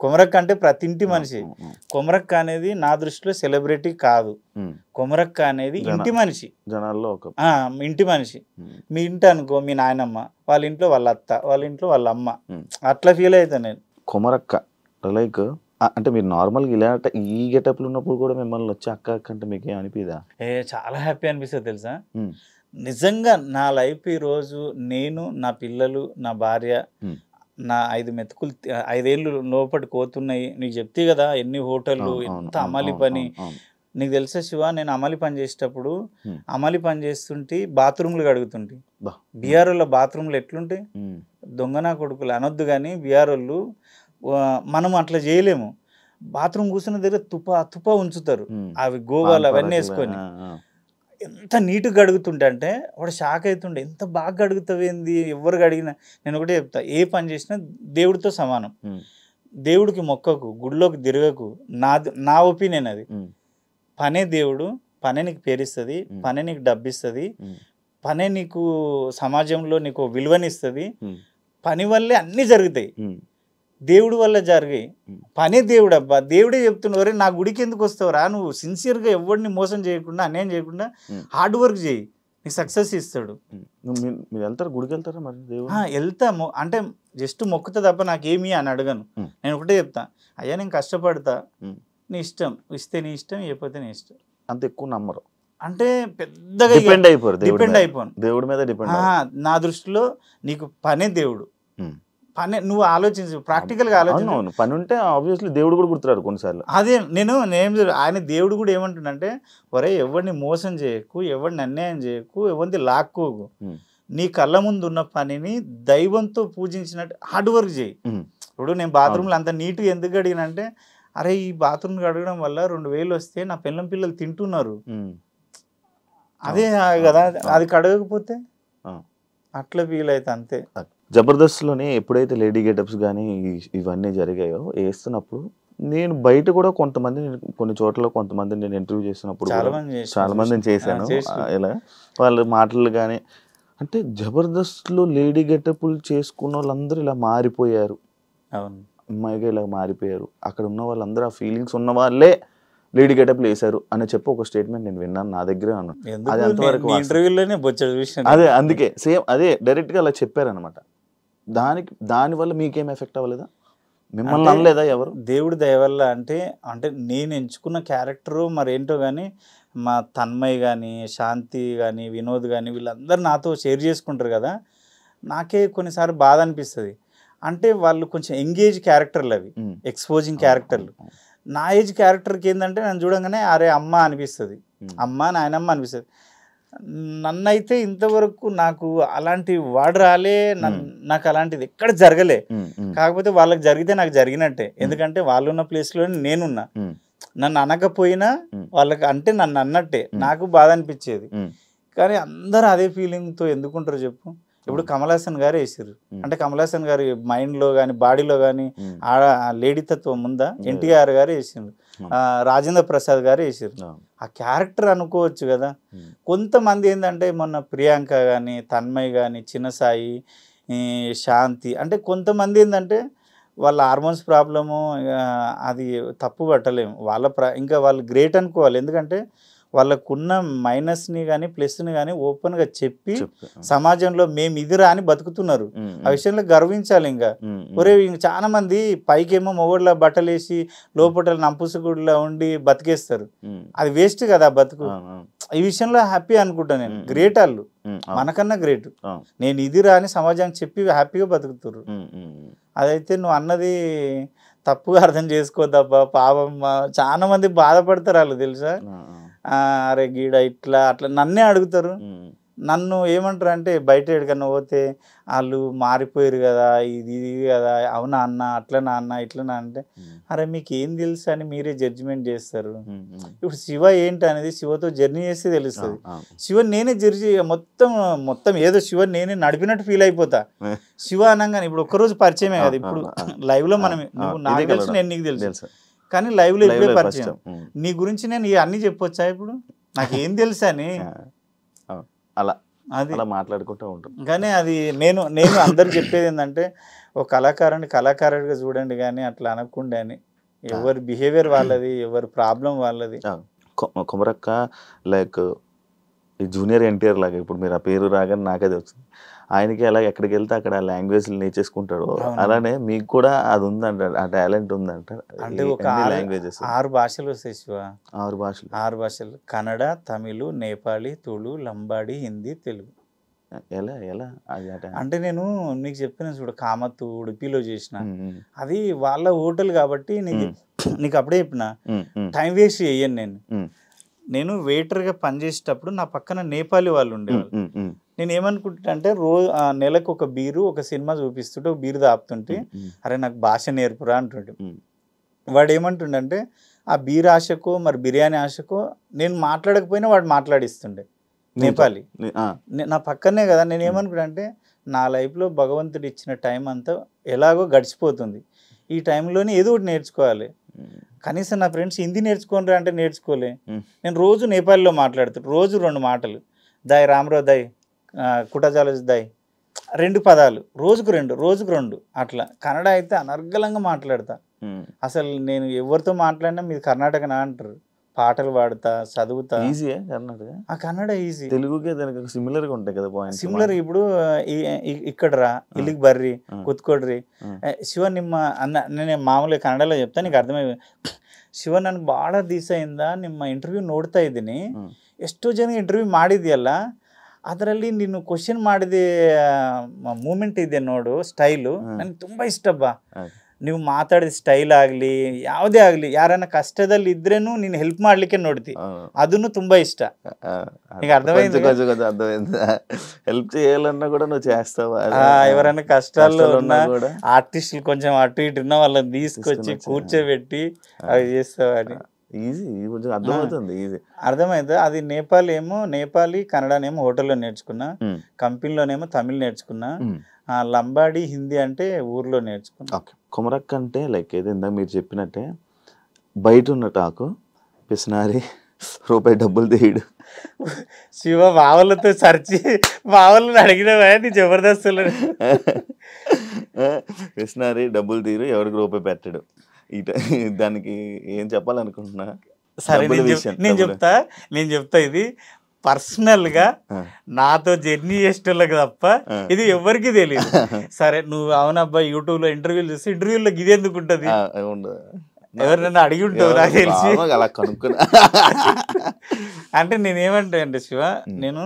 కొమరక్క అంటే ప్రతి ఇంటి మనిషి. కొమరక్క అనేది నా దృష్టిలో సెలబ్రిటీ కాదు, కొమరక్క అనేది ఇంటి మనిషి, జనాల్లో ఇంటి మనిషి. మీ ఇంటి అనుకో మీ నాయనమ్మ, వాళ్ళ ఇంట్లో వాళ్ళ అత్త, వాళ్ళ ఇంట్లో వాళ్ళ అమ్మ, అట్లా ఫీల్ అవుతాను నేను. కొమరక్క లైక్ అంటే మీరు నార్మల్గా ఇలా ఈ గెటప్లు ఉన్నప్పుడు కూడా మిమ్మల్ని వచ్చి అక్క అక్క అంటే మీకు ఏమనిపిదా? చాలా హ్యాపీ అనిపిస్తుంది తెలుసా. నిజంగా నా లైఫ్ ఈరోజు నేను, నా పిల్లలు, నా భార్య, నా 5 మెతుకులు 5 ఏళ్ళు లోపలికి పోతున్నాయి. నీకు చెప్తే కదా ఎన్ని హోటళ్ళు, ఎంత అమలి పని. నీకు తెలుసా శివ, నేను అమలి పని చేసేటప్పుడు అమలి పని చేస్తుంటే బాత్రూమ్లు కడుగుతుంటే, బీఆర్ఓల బాత్రూమ్లు ఎట్లుంటాయి, దొంగనా కొడుకులు అనొద్దు కానీ బీఆర్ఓళ్ళు మనం అట్లా చేయలేము. బాత్రూమ్ కూర్చున్న దగ్గర తుపా ఉంచుతారు, అవి గోవాలు అవన్నీ వేసుకొని ఎంత నీట్గా గడుగుతుంటే అంటే వాడు షాక్ అవుతుండే, ఎంత బాగా గడుగుతావేంది, ఎవరు అడిగినా. నేను ఒకటే చెప్తా, ఏ పని చేసినా దేవుడితో సమానం. దేవుడికి మొక్కకు, గుడిలోకి తిరగకు, నా ఒపీనియన్ అది. పనే దేవుడు, పనే నీకు పేరిస్తుంది, పనే నీకు డబ్బిస్తుంది, పనే నీకు సమాజంలో నీకు విలువనిస్తుంది. పని వల్లే అన్నీ జరుగుతాయి, దేవుడి వల్ల జరిగాయి. పనే దేవుడు. అబ్బా దేవుడే చెప్తున్నారు, నా గుడికి ఎందుకు వస్తావురా, నువ్వు సిన్సియర్గా ఎవరిని మోసం చేయకుండా అన్యాయం చేయకుండా హార్డ్ వర్క్ చేయి, నీకు సక్సెస్ ఇస్తాడు. గుడికి వెళ్తారా మరి? వెళ్తాము అంటే జస్ట్ మొక్కుతా తప్ప నాకేమి అని అడగను. నేను ఒకటే చెప్తా, అయ్యా నేను కష్టపడతా, నీ ఇష్టం, ఇస్తే నీ ఇష్టం, ఇవ్వకపోతే నీ ఇష్టం. అంత ఎక్కువ నమ్మరు అంటే పెద్దగా డిపెండ్ అయిపోను దేవుడి మీద. నా దృష్టిలో నీకు పనే దేవుడు. పని నువ్వు ఆలోచించు, ప్రాక్టికల్గా ఆలోచించు. పని ఉంటే ఆబ్వియస్లీ దేవుడు కూడా గుర్తురాడు కొన్నిసార్లు. అదే ఆయన దేవుడు కూడా ఏమంటుండంటే, ఒరే ఎవరిని మోసం చేయకు, ఎవరిని అన్యాయం చేయకు, ఎవరిని లాక్కోకు, నీ కళ్ళ ముందు ఉన్న పనిని దైవంతో పూజించినట్టు హార్డ్ వర్క్ చేయి. ఇప్పుడు నేను బాత్రూమ్లో అంత నీట్గా ఎందుకు అడిగినంటే, అరే ఈ బాత్రూమ్ కడగడం వల్ల 2000 వస్తే నా పిల్లలు తింటున్నారు, అదే కదా అది కడగకపోతే అట్లా ఫీల్ అయితే అంతే. జబర్దస్త్లోనే ఎప్పుడైతే లేడీ గెటప్స్ కానీ ఇవన్నీ జరిగాయో వేస్తున్నప్పుడు నేను బయట కూడా కొంతమంది కొన్ని చోట్ల కొంతమంది నేను ఇంటర్వ్యూ చేసినప్పుడు చాలా మందిని చేశాను. ఇలా వాళ్ళ మాటలు కానీ అంటే జబర్దస్త్లో లేడీ గెటప్లు చేసుకున్న వాళ్ళందరూ ఇలా మారిపోయారు, అమ్మాయిగా ఇలా మారిపోయారు, అక్కడ ఉన్న వాళ్ళందరూ ఆ ఫీలింగ్స్ ఉన్న వాళ్ళే లేడీ గెటప్లు వేశారు అని చెప్పి ఒక స్టేట్మెంట్ నేను విన్నాను, నా దగ్గర అన్నాను. అది అంతవరకు అదే అందుకే సేమ్ అదే డైరెక్ట్గా అలా చెప్పారనమాట. దానివల్ల మీకేం ఎఫెక్ట్ అవ్వలేదా, మిమ్మల్ని అనలేదా ఎవరు? దేవుడి దయ వల్ల అంటే నేను ఎంచుకున్న క్యారెక్టరు మరేంటో కానీ మా తన్మయ్ కానీ శాంతి కానీ వినోద్ కానీ వీళ్ళందరూ నాతో షేర్ చేసుకుంటారు కదా, నాకే కొన్నిసార్లు బాధ అనిపిస్తుంది. అంటే వాళ్ళు కొంచెం ఎంగేజ్ క్యారెక్టర్లు, అవి ఎక్స్పోజింగ్ క్యారెక్టర్లు. నా ఏజ్ క్యారెక్టర్కి ఏంటంటే నన్ను చూడంగానే అరే అమ్మ అనిపిస్తుంది, అమ్మ నాయనమ్మ అనిపిస్తుంది. నన్నైతే ఇంతవరకు నాకు అలాంటి వాడు రాలే, నాకు అలాంటిది ఎక్కడ జరగలే. కాకపోతే వాళ్ళకి జరిగితే నాకు జరిగినట్టే, ఎందుకంటే వాళ్ళు ఉన్న ప్లేస్లోనే నేనున్నా. నన్ను అనకపోయినా వాళ్ళకి అంటే నన్ను అన్నట్టే, నాకు బాధ అనిపించేది. కానీ అందరూ అదే ఫీలింగ్తో ఎందుకుంటారు చెప్పు. ఇప్పుడు కమల్ హాసన్ గారు వేసారు అంటే కమల్ హాసన్ గారి మైండ్లో కానీ బాడీలో కానీ లేడీ తత్వం ఉందా? ఎన్టీఆర్ గారు వేసిండ్రు, రాజేంద్ర ప్రసాద్ గారు వేసారు. ఆ క్యారెక్టర్ అనుకోవచ్చు కదా. కొంతమంది ఏంటంటే మొన్న ప్రియాంక కానీ తన్మయ్ కానీ చిన్న సాయి శాంతి అంటే కొంతమంది ఏంటంటే వాళ్ళ హార్మోన్స్ ప్రాబ్లము, అది తప్పు పట్టలేము. ఇంకా వాళ్ళు గ్రేట్ అనుకోవాలి, ఎందుకంటే వాళ్ళకున్న మైనస్ని కానీ ప్లస్ని కానీ ఓపెన్గా చెప్పి సమాజంలో మేము ఇదిరా అని బతుకుతున్నారు. ఆ విషయంలో గర్వించాలి. ఇంకా ఒరే చాలా మంది పైకేమో మొగోళ్ళ బట్టలు వేసి లోపల నంపుసుగుడిలో ఉండి బతికేస్తారు, అది వేస్ట్ కదా బతుకు. ఈ విషయంలో హ్యాపీ అనుకుంటా నేను. గ్రేట్ వాళ్ళు, మనకన్నా గ్రేట్. నేను ఇదిరా అని సమాజానికి చెప్పి హ్యాపీగా బతుకుతారు. అదైతే నువ్వు అన్నది తప్పుగా అర్థం చేసుకోద్దబ్బా, పాపం చాలా మంది బాధపడతారు వాళ్ళు, తెలుసా. అరే గీడ ఇట్లా అట్లా నన్నే అడుగుతారు. నన్ను ఏమంటారు అంటే బయట ఎక్కడికన్నా పోతే వాళ్ళు మారిపోయారు కదా, ఇది కదా, అవునా అన్న, అట్లనా అన్న, ఇట్లనా అంటే అరే మీకు ఏం తెలుసు అని మీరే జడ్జిమెంట్ చేస్తారు. ఇప్పుడు శివ ఏంటి అనేది శివతో జర్నీ చేస్తే తెలుస్తుంది. శివ నేనే జర్నీ మొత్తం ఏదో శివ నేనే నడిపినట్టు ఫీల్ అయిపోతా. శివ అనగానే ఇప్పుడు ఒక్కరోజు పరిచయమే కదా, ఇప్పుడు లైవ్ లో మనం నువ్వు నాకు తెలుసు నేను నీకు తెలుసు, కానీ లైవ్ లో ఇప్పుడే పరిచయం. నీ గురించి నేను అన్ని చెప్పొచ్చా ఇప్పుడు, నాకేం తెలుసు అని అలా అది మాట్లాడుకుంటూ ఉంటాం. కానీ అది నేను అందరు చెప్పేది ఏంటంటే ఒక కళాకారుడిగా చూడండి కానీ అట్లా అనకుండా అని. ఎవరి బిహేవియర్ వాళ్ళది, ఎవరి ప్రాబ్లం వాళ్ళది. కొమరక్క లైక్ ఈ జూనియర్ ఎన్టీఆర్ లాగా ఇప్పుడు మీరు ఆ పేరు రాగానే నాకదే వచ్చింది. ఆయనకి అలా ఎక్కడికి వెళ్తే అక్కడ లాంగ్వేజ్ నేర్చేసుకుంటాడు, అలానే మీకు కూడా అది ఉందంట, ఆ టాలెంట్ ఉందంట. అంటే ఒక లాంగ్వేజెస్ 6 భాషలు వస్తాయి శివ. 6 భాషలు కన్నడ, తమిళ్, నేపాళీ, తుళు, లంబాడి, హిందీ, తెలుగు. ఎలా అంటే నేను నీకు చెప్పిన చూడ కామత్తు ఉడిపిలో చేసిన, అది వాళ్ళ హోటల్ కాబట్టి నీకు అప్పుడే చెప్పిన టైం వేస్ట్ చెయ్యను. నేను వెయిటర్గా పనిచేసేటప్పుడు నా పక్కన నేపాలీ వాళ్ళు ఉండేవాళ్ళు. నేను ఏమనుకుంటా అంటే నెలకు ఒక బీరు, ఒక సినిమా చూపిస్తుంటే ఒక బీరు దాపుతుంటే అరే నాకు భాష నేర్పురా అంటుంటే, వాడు ఏమంటుండే ఆ బీర్ ఆశకో మరి బిర్యానీ ఆశకో నేను మాట్లాడకపోయినా వాడు మాట్లాడిస్తుండే నేపాలి. నా పక్కనే కదా. నేను ఏమనుకున్నా అంటే నా లైఫ్లో భగవంతుడు ఇచ్చిన టైం అంతా ఎలాగో గడిచిపోతుంది, ఈ టైంలోనే ఏదో ఒకటి నేర్చుకోవాలి. కనీసం నా ఫ్రెండ్స్ హిందీ నేర్చుకోనరా అంటే నేర్చుకోలే. నేను రోజు నేపాలీలో మాట్లాడుతాను, రోజు 2 మాటలు, దాయ్ రామ్రో దాయ్, కుటజాలజ్ దాయ్, 2 పదాలు, రోజుకు 2 అట్లా. కన్నడ అయితే అనర్గళంగా మాట్లాడతా. అసలు నేను ఎవరితో మాట్లాడినా మీరు కర్ణాటకనా అంటారు. పాటలు పాడుతా, చదువుతా. ఈజీ కర్ణాటక? ఆ కన్నడ ఈజీ. తెలుగుకే దానికి సిమిలర్గా ఉంటాయి కదా పాయింట్స్. సిమిలర్ ఇప్పుడు ఇక్కడ రా, ఇల్లికి బర్రి, కుత్కొడ్రి, శివ నిమ్మ అన్న. నేను మామూలుగా కన్నడలో చెప్తా, నీకు అర్థమై. ಶಿವ ನನಗೆ ಭಾಳ ದಿವಸದಿಂದ ನಿಮ್ಮ ಇಂಟರ್ವ್ಯೂ ನೋಡ್ತಾ ಇದ್ದೀನಿ. ಎಷ್ಟೋ ಜನ ಇಂಟರ್ವ್ಯೂ ಮಾಡಿದೆಯಲ್ಲ, ಅದರಲ್ಲಿ ನೀನು ಕ್ವಶನ್ ಮಾಡಿದ ಮೂಮೆಂಟ್ ಇದೆ ನೋಡು, ಸ್ಟೈಲು ನನಗೆ ತುಂಬ ಇಷ್ಟಪ್ಪ. ನೀವು ಮಾತಾಡಿದ ಸ್ಟೈಲ್ ಆಗಲಿ ಯಾವುದೇ ಆಗಲಿ ಯಾರನ್ನ ಕಷ್ಟದಲ್ಲಿ ಇದ್ರೇನು ನೀನು ಹೆಲ್ಪ್ ಮಾಡ್ಲಿಕ್ಕೆ ನೋಡ್ತಿ, ಅದನ್ನು ತುಂಬಾ ಇಷ್ಟ. నీకు అర్థమైంది? అర్థమైంది. హెల్ప్ చేయాలన్నా కూడా నువ్వు చేస్తావా? ఎవరైనా కష్టాల్లో ఉన్న ఆర్టిస్టులు కొంచెం అటు ఇటు ఉన్న వాళ్ళని తీసుకొచ్చి కూర్చోబెట్టి అవి చేస్తావని. ఈజీ, కొంచెం అర్థమవుతుంది, ఈజీ అర్థమైంది. అది నేపాలీ కన్నడనేమో హోటల్లో నేర్చుకున్నా, కంపెనీలోనేమో తమిళ్ నేర్చుకున్నా, లంబాడి హిందీ అంటే ఊర్లో నేర్చుకున్నా. ఓకే. కొమరక్క అంటే లైక్ ఏదో ఇందాక మీరు చెప్పినట్టే బయట ఉన్న టాకు పిసినారి, రూపాయి డబ్బులు తీయడు. శివ మావలతో సర్చి మావలను అడిగినవా నీ జబర్దస్తులు? పిసినారి, డబ్బులు తీరు, ఎవరికి రూపాయి పెట్టడు. దానికి ఏం చెప్పాలనుకుంటున్నా? సరే నేను చెప్తా ఇది పర్సనల్ గా నాతో జర్నీ చేసేటోళ్ళకి తప్ప ఇది ఎవరికి తెలియదు. సరే నువ్వు అవునబ్బా యూట్యూబ్ లో ఇంటర్వ్యూలు చూస్తే ఇంటర్వ్యూలో ఇది ఎందుకు ఉంటది, ఎవరినైనా అడిగి ఉంటావు నాకు తెలిసి. అలా కనుక్కున్నా అంటే నేనేమంటా అంటే శివ, నేను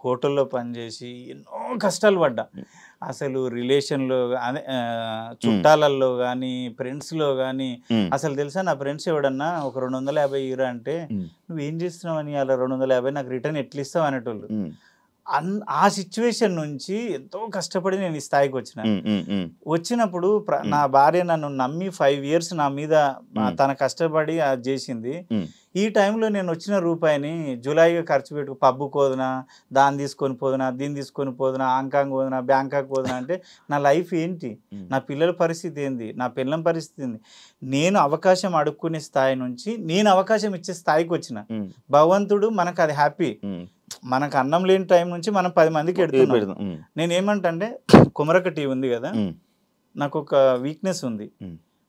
హోటల్లో పనిచేసి ఎన్నో కష్టాలు పడ్డా. అసలు రిలేషన్లో అదే చుట్టాలల్లో కానీ ఫ్రెండ్స్లో కానీ అసలు తెలుసా, నా ఫ్రెండ్స్ ఎవడన్నా ఒక 250 ఇరా అంటే నువ్వేం చేస్తున్నావు అని అలా 250 నాకు రిటర్న్ ఎట్లా ఇస్తావు అనేటోళ్ళు. ఆ సిచ్యువేషన్ నుంచి ఎంతో కష్టపడి నేను ఈ స్థాయికి వచ్చినప్పుడు నా భార్య నన్ను నమ్మి 5 years నా మీద తన కష్టపడి అది చేసింది. ఈ టైంలో నేను వచ్చిన రూపాయిని జులైగా ఖర్చు పెట్టుకు పబ్బు పోదునా, దాన్ని తీసుకొని పోదునా, దీన్ని తీసుకొని పోదునా, హాంకాంగ్ పోదునా, బ్యాంకాక్ పోదునా అంటే నా లైఫ్ ఏంటి, నా పిల్లల పరిస్థితి ఏంది, నా పిల్లల పరిస్థితి ఏంది? నేను అవకాశం అడుక్కునే స్థాయి నుంచి నేను అవకాశం ఇచ్చే స్థాయికి వచ్చిన. భగవంతుడు మనకు అది హ్యాపీ. మనకు అన్నం లేని టైం నుంచి మనం 10 మందికి ఎడుతున్నాం. నేను ఏమంటే కుమరక టీవీ ఉంది కదా, నాకు ఒక వీక్నెస్ ఉంది,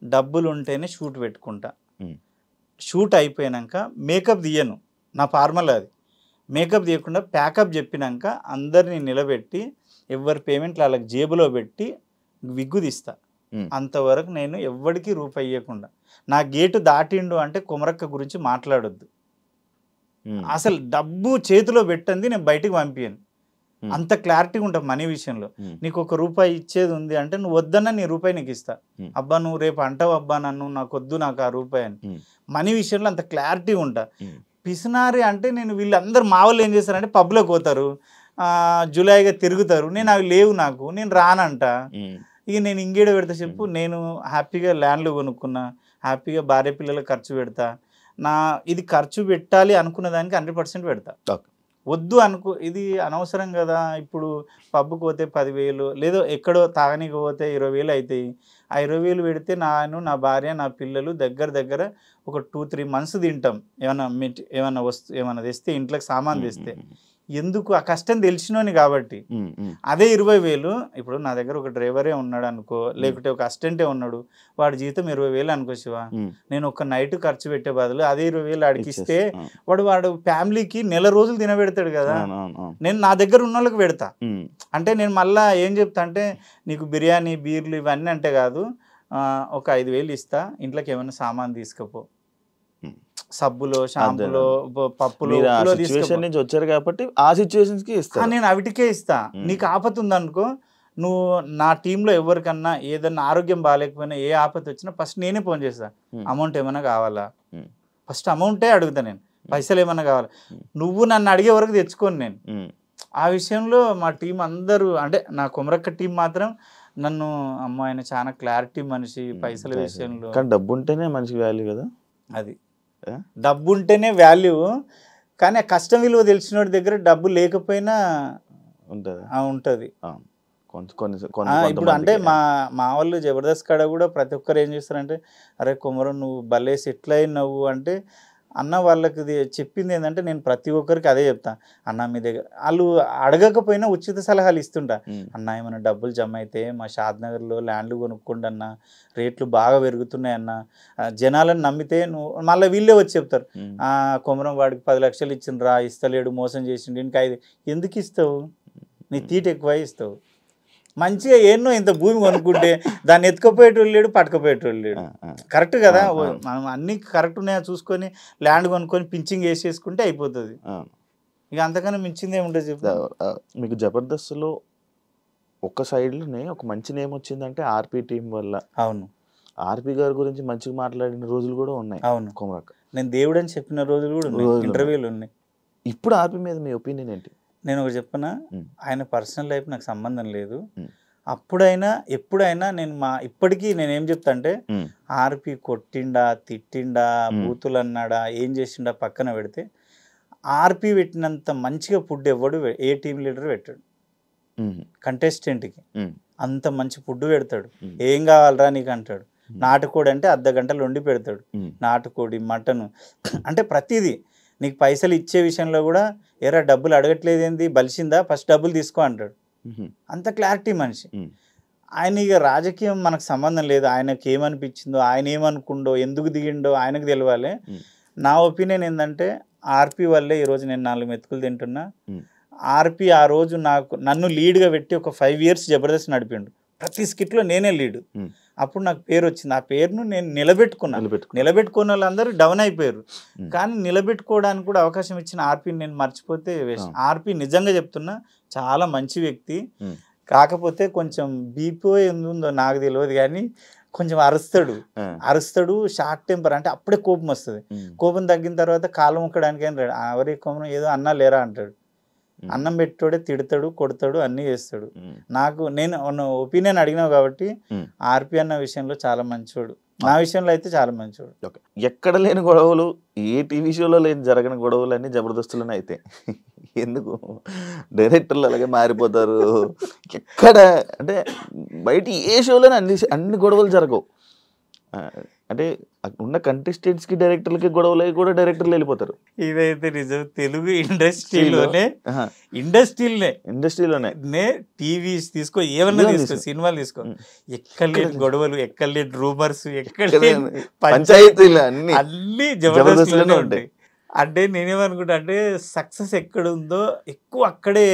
డబ్బులు ఉంటేనే షూట్ పెట్టుకుంటా. షూట్ అయిపోయాక మేకప్ తీయను, నా ఫార్మల్ అది. మేకప్ తీయకుండా ప్యాకప్ చెప్పినాక అందరినీ నిలబెట్టి ఎవరి పేమెంట్లు వాళ్ళకి జేబులో పెట్టి విగ్గు తీస్తా. అంతవరకు నేను ఎవ్వడికి రూపాయి ఇవ్వకుండా. నా గేటు దాటిండు అంటే కుమరక్క గురించి మాట్లాడొద్దు. అసలు డబ్బు చేతిలో పెట్టండి నేను బయటికి పంపించాను. అంత క్లారిటీగా ఉంటా మనీ విషయంలో. నీకు ₹1 ఇచ్చేది ఉంది అంటే నువ్వు వద్దన్నా నీ రూపాయి నీకు ఇస్తా. అబ్బా నువ్వు రేపు అంటావు అబ్బా నన్ను, నాకు వద్దు నాకు ఆ రూపాయి అని. మనీ విషయంలో అంత క్లారిటీ ఉంటా. పిసినారి అంటే నేను వీళ్ళందరూ మా వాళ్ళు ఏం చేస్తారంటే పబ్లోకి పోతారు, జులైగా తిరుగుతారు, నేను అవి లేవు నాకు, నేను రానంట. ఇక నేను ఇంకేడ పెడతా చెప్పు? నేను హ్యాపీగా ల్యాండ్లు కొనుక్కున్నా, హ్యాపీగా భార్య పిల్లలకు ఖర్చు పెడతా. ఇది ఖర్చు పెట్టాలి అనుకున్న దానికి 100% పెడతా. వద్దు అనుకో ఇది అనవసరం కదా. ఇప్పుడు పబ్కి పోతే 10,000 లేదో ఎక్కడో తాగనీకి పోతే 20,000 అవుతాయి. ఆ 20,000 పెడితే నా భార్య నా పిల్లలు దగ్గర ఒక 2-3 months తింటాం. ఏమన్నా తెస్తే ఇంట్లోకి సామాన్ తెస్తే ఎందుకు? ఆ కష్టం తెలిసినోని కాబట్టి. అదే 20,000 ఇప్పుడు నా దగ్గర ఒక డ్రైవరే ఉన్నాడు అనుకో, లేకుంటే ఒక అసిస్టెంటే ఉన్నాడు, వాడి జీతం 20,000 అనుకో శివ, నేను ఒక నైట్ ఖర్చు పెట్టే బదులు అదే 20,000 అడిగిస్తే వాడు ఫ్యామిలీకి నెల రోజులు తినబెడతాడు కదా. నేను నా దగ్గర ఉన్న వాళ్ళకి పెడతా. అంటే నేను మళ్ళా ఏం చెప్తా అంటే నీకు బిర్యానీ బీర్లు ఇవన్నీ అంటే కాదు, ఒక 5,000 ఇస్తా, ఇంట్లోకి ఏమైనా సామాన్ తీసుకపో, సబ్బులో షాంపులో పప్పులో నుంచి వచ్చారు కాబట్టి ఆ సిచ్యువేషన్స్ కి ఇస్తా. నేను అవిటికే ఇస్తా. నీకు ఆపత ఉందనుకో, నువ్వు నా టీంలో ఎవరికన్నా ఏదన్నా ఆరోగ్యం బాగాలేకపోయినా ఏ ఆపత వచ్చినా ఫస్ట్ నేనే ఫోన్ చేస్తా. అమౌంట్ ఏమైనా కావాలా, ఫస్ట్ అమౌంటే అడుగుతా నేను, పైసలు ఏమన్నా కావాలా. నువ్వు నన్ను అడిగే వరకు తెచ్చుకోను నేను. ఆ విషయంలో మా టీం అందరూ అంటే నా కుమరక్క టీం మాత్రం నన్ను అమ్మ ఆయన చాలా క్లారిటీ మనిషి పైసల విషయంలో. కానీ డబ్బు ఉంటేనే మనిషికి వాల్యూ కదా. అది డబ్బు ఉంటేనే వాల్యూ, కానీ ఆ కష్టం విలువ తెలిసిన వాడి దగ్గర డబ్బు లేకపోయినా ఉంటుంది. ఇప్పుడు అంటే మా వాళ్ళు జబర్దస్త్ కాడ కూడా ప్రతి ఒక్కరు ఏం చేస్తారంటే, అరే కుమరం నువ్వు భలే సెటిల్ అయినావు అంటే అన్న వాళ్ళకి చెప్పింది ఏంటంటే నేను ప్రతి ఒక్కరికి అదే చెప్తా. అన్న మీ దగ్గర వాళ్ళు అడగకపోయినా ఉచిత సలహాలు ఇస్తుంటా. అన్న ఏమైనా డబ్బులు జమ అయితే మా షాద్నగర్లో ల్యాండ్లు కొనుక్కోండి అన్న, రేట్లు బాగా పెరుగుతున్నాయి అన్న, జనాలను నమ్మితే నువ్వు మళ్ళీ వీళ్ళే వచ్చి చెప్తారు, కుమరం వాడికి 10 లక్షలు ఇచ్చిండ్రా, ఇస్తలేడు, మోసం చేసిండు, ఇంకా 5 ఎందుకు ఇస్తావు, నీ తీట ఎక్కువ ఇస్తావు. మంచిగా ఎన్నో ఇంత భూమి కొనుక్కుంటే దాన్ని ఎత్తుకపోయేటోళ్ళు లేడు, పట్టుకపోయేటోళ్ళు లేడు. కరెక్ట్ కదా, మనం అన్ని కరెక్ట్ ఉన్నాయో చూసుకొని ల్యాండ్ కొనుక్కొని పించింగ్ వేసేసుకుంటే అయిపోతుంది. ఇక అంతకన్నా మించింది ఏముంటుంది చెప్పు. మీకు జబర్దస్త్లో ఒక సైడ్లోనే ఒక మంచి నేమ్ వచ్చిందంటే ఆర్పి టీం వల్ల. అవును, ఆర్పి గారి గురించి మంచిగా మాట్లాడిన రోజులు కూడా ఉన్నాయి. అవును, కుమరక్క నేను దేవుడు అని చెప్పిన రోజులు కూడా ఉన్నాయి, ఇంటర్వ్యూలు ఉన్నాయి. ఇప్పుడు ఆర్పి మీద మీ ఒపీనియన్ ఏంటి? నేను ఒకటి చెప్పనా, ఆయన పర్సనల్ లైఫ్ నాకు సంబంధం లేదు. అప్పుడైనా ఎప్పుడైనా నేను ఇప్పటికీ నేనేం చెప్తా అంటే ఆర్పి కొట్టిండా, తిట్టిండా, బూతులు అన్నాడా, ఏం చేసిండా పక్కన పెడితే ఆర్పి పెట్టినంత మంచిగా ఫుడ్ ఎవడు ఏ టీం లీడర్ పెట్టాడు. కంటెస్టెంట్కి అంత మంచి ఫుడ్ పెడతాడు. ఏం కావాలరా నీకు అంటాడు. నాటుకోడి అంటే అర్ధ గంటలు వండి పెడతాడు. నాటుకోడి, మటను, అంటే ప్రతిదీ. నీకు పైసలు ఇచ్చే విషయంలో కూడా ఏరా డబ్బులు అడగట్లేదేంది, బలిసిందా, ఫస్ట్ డబ్బులు తీసుకో అంటాడు. అంత క్లారిటీ మనిషి. ఆయన ఇక రాజకీయం మనకు సంబంధం లేదు. ఆయనకి ఏమనిపించిందో, ఆయన ఏమనుకుండో, ఎందుకు దిగిండో ఆయనకు తెలియాలి. నా ఒపీనియన్ ఏంటంటే ఆర్పి వల్లే ఈరోజు నేను 4 మెతుకులు తింటున్నా. ఆర్పి ఆ రోజు నన్ను లీడ్గా పెట్టి ఒక 5 years జబర్దస్త్ నడిపిండు. ప్రతి స్కిట్లో నేనే లీడ్. అప్పుడు నాకు పేరు వచ్చింది. ఆ పేరును నేను నిలబెట్టుకున్న వాళ్ళందరూ డౌన్ అయిపోయారు. కానీ నిలబెట్టుకోవడానికి కూడా అవకాశం ఇచ్చిన ఆర్పిని నేను మర్చిపోతే వేస్ట్. ఆర్పి నిజంగా చెప్తున్నా చాలా మంచి వ్యక్తి. కాకపోతే కొంచెం బీపీ ఉందో నాకు తెలియదు, కానీ కొంచెం అరుస్తాడు, షార్ట్ టెంపర్. అంటే అప్పుడే కోపం వస్తుంది. కోపం తగ్గిన తర్వాత కాలం ముక్కడానికి ఎవరి కోపం ఏదో అన్నా లేరా అంటాడు. అన్నం పెట్టోడే తిడతాడు, కొడతాడు, అన్నీ చేస్తాడు. నేను ఒపీనియన్ అడిగినావు కాబట్టి ఆర్పి అన్న విషయంలో చాలా మంచోడు. నా విషయంలో అయితే చాలా మంచోడు. ఎక్కడ లేని గొడవలు, ఏ టీవీ షోలో జరగని గొడవలు అన్నీ జబర్దస్తులోనే అయితే ఎందుకు డైరెక్టర్లు అలాగే మారిపోతారు? ఎక్కడ అంటే బయట ఏ షోలోనే అన్ని గొడవలు జరగవు. అంటే ఉన్న కంటెస్టెంట్స్కి డైరెక్టర్లకి గొడవలు కూడా డైరెక్టర్లు వెళ్ళిపోతారు. ఇదైతే నిజం. తెలుగు ఇండస్ట్రీలోనే టీవీస్ తీసుకో, ఏమన్నా తీసుకో, సినిమాలు తీసుకో, ఎక్కడలేని గొడవలు, ఎక్కడలేని రూమర్స్, ఎక్కడలేని పంచాయతీలు అన్ని జబర్దస్త్లోనే ఉంటాయి. అంటే నేనేమనుకుంటా అంటే సక్సెస్ ఎక్కడ ఉందో ఎక్కువ అక్కడే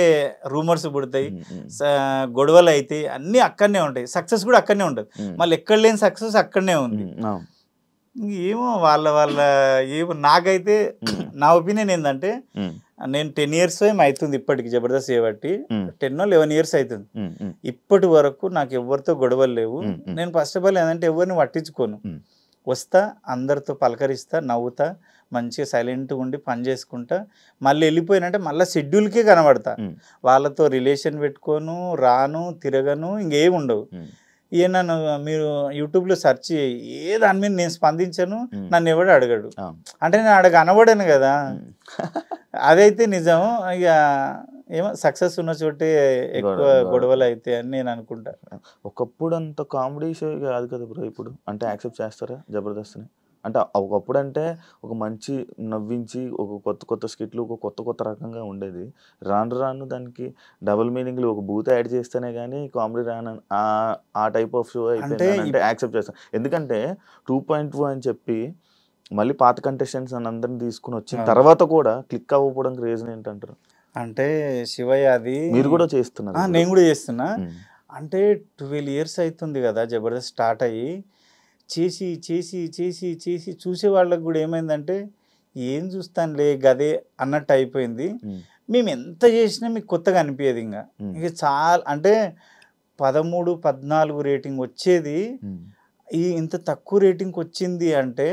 రూమర్స్ పుడతాయి, గొడవలు అయితే అన్నీ అక్కడనే ఉంటాయి. సక్సెస్ కూడా అక్కడనే ఉంటుంది. మళ్ళీ ఎక్కడ లేని సక్సెస్ అక్కడనే ఉంది. ఏమో ఏమో నాకైతే నా ఒపీనియన్ ఏంటంటే, నేను 10 years ఏమో అవుతుంది ఇప్పటికి జబర్దస్త్ చేయబట్టి, 10 or 11 years అవుతుంది. ఇప్పటి వరకు నాకు ఎవరితో గొడవలు లేవు. నేను ఫస్ట్ ఆఫ్ ఆల్ ఏంటంటే ఎవరిని పట్టించుకోను. వస్తా, అందరితో పలకరిస్తా, నవ్వుతా, మంచిగా సైలెంట్గా ఉండి పని చేసుకుంటా, మళ్ళీ వెళ్ళిపోయినంటే మళ్ళీ షెడ్యూల్కే కనబడతా. వాళ్ళతో రిలేషన్ పెట్టుకోను, రాను, తిరగను, ఇంకేమి ఉండవు. నన్ను మీరు యూట్యూబ్లో సెర్చ్ చేయి, ఏ దాని మీద నేను స్పందించను, నన్ను ఎవడు అడగడు. అంటే నేను అడగ అనబడను కదా. అదైతే నిజం. ఇక ఏమో సక్సెస్ ఉన్న చోటే ఎక్కువ గొడవలు అయితే అని నేను అనుకుంటా. ఒకప్పుడు అంత కామెడీ షో కాదు కదా బ్రో ఇప్పుడు. అంటే యాక్సెప్ట్ చేస్తారా జబర్దస్త్ని? అంటే ఒకప్పుడు అంటే ఒక మంచి నవ్వించి ఒక కొత్త స్కిట్లు, ఒక కొత్త రకంగా ఉండేది. రాను దానికి డబుల్ మీనింగ్లు, ఒక బూత్ యాడ్ చేస్తేనే కానీ కామెడీ రాను ఆ టైప్ ఆఫ్ షో అయిపోయింది అంటే యాక్సెప్ట్ చేస్తాను. ఎందుకంటే 2.2 అని చెప్పి మళ్ళీ పాత కంటెస్టెంట్స్ అని అందరిని తీసుకుని వచ్చిన తర్వాత కూడా క్లిక్ అవ్వకపోవడానికి రీజన్ ఏంటంటారు? అంటే శివయ్య, అది మీరు కూడా చేస్తున్నారు, నేను కూడా చేస్తున్నా. అంటే 12 years అవుతుంది కదా జబర్దస్త్ స్టార్ట్ అయ్యి. చేసి చేసి చేసి చేసి చూసే వాళ్ళకి కూడా ఏమైందంటే, ఏం చూస్తానులే గదే అన్నట్టు అయిపోయింది. మేము ఎంత చేసినా మీకు కొత్తగా అనిపించేది. ఇక చాలా అంటే 13, 14 రేటింగ్ వచ్చేది, ఇంత తక్కువ రేటింగ్కి వచ్చింది అంటే.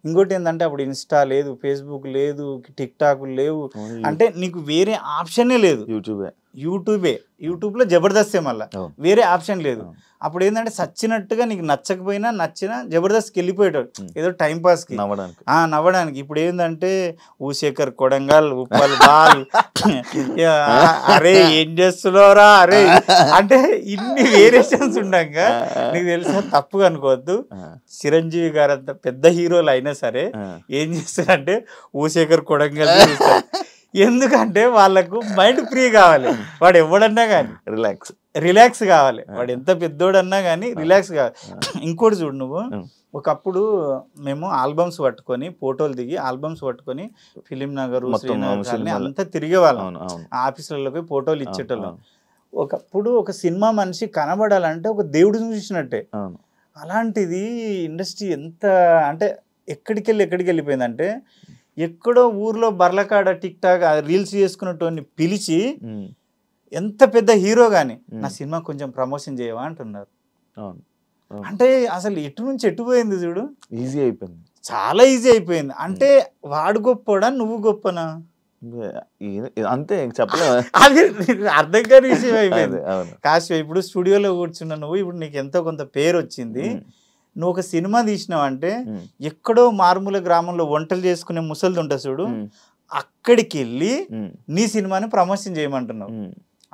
ఇంకోటి ఏంటంటే అప్పుడు ఇన్స్టా లేదు, ఫేస్బుక్ లేదు, టిక్ టాక్ లేవు. అంటే నీకు వేరే ఆప్షనే లేదు. యూట్యూబ్లో జబర్దస్తే, మళ్ళీ వేరే ఆప్షన్ లేదు. అప్పుడు ఏంటంటే సచ్చినట్టుగా నీకు నచ్చకపోయినా నచ్చినా జబర్దస్త్కి వెళ్ళిపోయేటాడు ఏదో టైంపాస్కి నవ్వడానికి. ఇప్పుడు ఏంటంటే ఊశేఖర్ కొడంగల్, ఉప్పల్ బాల్, అరే ఏం చేస్తున్నావురా అరే, అంటే ఇన్ని వేరియేషన్స్ ఉండగా నీకు తెలుసా, తప్పుగా అనుకోవద్దు. చిరంజీవి గారు అంత పెద్ద హీరోలు అయినా సరే ఏం చేస్తారంటే ఊశేఖర్ కొడంగల్. ఎందుకంటే వాళ్ళకు మైండ్ ఫ్రీ కావాలి. వాడు ఎవడన్నా కానీ రిలాక్స్ కావాలి. వాడు ఎంత పెద్దోడన్నా కానీ రిలాక్స్ కావాలి. ఇంకోటి చూడు, నువ్వు ఒకప్పుడు మేము ఆల్బమ్స్ పట్టుకొని ఫోటోలు దిగి ఆల్బమ్స్ పట్టుకొని ఫిలిం నగర్, శ్రీనగర్ అంతా తిరిగేవాళ్ళం. ఆఫీసులలోకి ఫోటోలు ఇచ్చేటోళ్ళం. ఒకప్పుడు ఒక సినిమా మనిషి కనబడాలంటే ఒక దేవుడు చూసినట్టే. అలాంటిది ఇండస్ట్రీ ఎంత అంటే ఎక్కడికి వెళ్ళిపోయిందంటే, ఎక్కడో ఊర్లో బర్లకాడ టిక్ టాక్ రీల్స్ చేసుకున్నటువంటి పిలిచి ఎంత పెద్ద హీరో కానీ నా సినిమా కొంచెం ప్రమోషన్ చేయవా అంటున్నారు. అంటే అసలు ఎటు నుంచి ఎటు పోయింది చూడు, ఈజీ అయిపోయింది, చాలా ఈజీ అయిపోయింది. అంటే వాడు గొప్పడా నువ్వు గొప్పనా అంతే, చెప్పలే. అది అర్థం కాని విషయం అయిపోయింది. కాశీ ఇప్పుడు స్టూడియోలో కూర్చున్న నువ్వు, ఇప్పుడు నీకు ఎంతో కొంత పేరు వచ్చింది, నువ్వు ఒక సినిమా తీసినావు అంటే ఎక్కడో మారుమూల గ్రామంలో వంటలు చేసుకునే ముసలిది ఉంటుంది చూడు, అక్కడికి వెళ్ళి నీ సినిమాని ప్రమోషన్ చేయమంటున్నావు.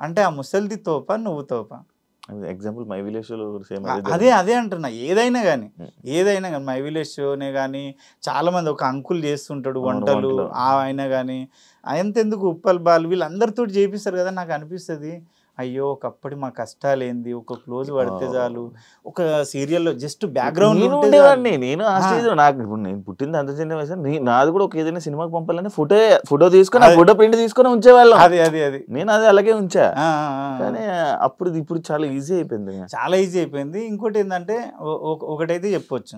అంటే ఆ ముసలిది తోప నువ్వు తోప? ఎగ్జాంపుల్ మై విలేజ్ షోలో అదే అంటున్నా. ఏదైనా కానీ మై విలేజ్ షోనే కానీ చాలా మంది ఒక అంకుల్ చేస్తుంటాడు వంటలు, ఆయన కానీ ఎంతెందుకు ఉప్పల్ బాల్ వీళ్ళందరితో చేపిస్తారు కదా. నాకు అనిపిస్తుంది అయ్యో ఒకప్పటి మా కష్టాలు ఏంది, ఒక క్లోజ్ పడితే చాలు, ఒక సీరియల్లో జస్ట్ బ్యాక్గ్రౌండ్ ఉండేవాడిని నేను. ఆ స్టేజ్ నాకు ఇప్పుడు నేను పుట్టింది అంత చిన్న వయసు, నాది కూడా ఒక ఏదైనా సినిమాకి పంపాలని ఫోటో తీసుకొని ఫోటో ప్రింట్ తీసుకొని ఉంచేవాళ్ళం. అది నేను అది అలాగే ఉంచా. కానీ అప్పుడు ఇప్పుడు చాలా ఈజీ అయిపోయింది, చాలా ఈజీ అయిపోయింది. ఇంకోటి ఏంటంటే ఒకటైతే చెప్పొచ్చు,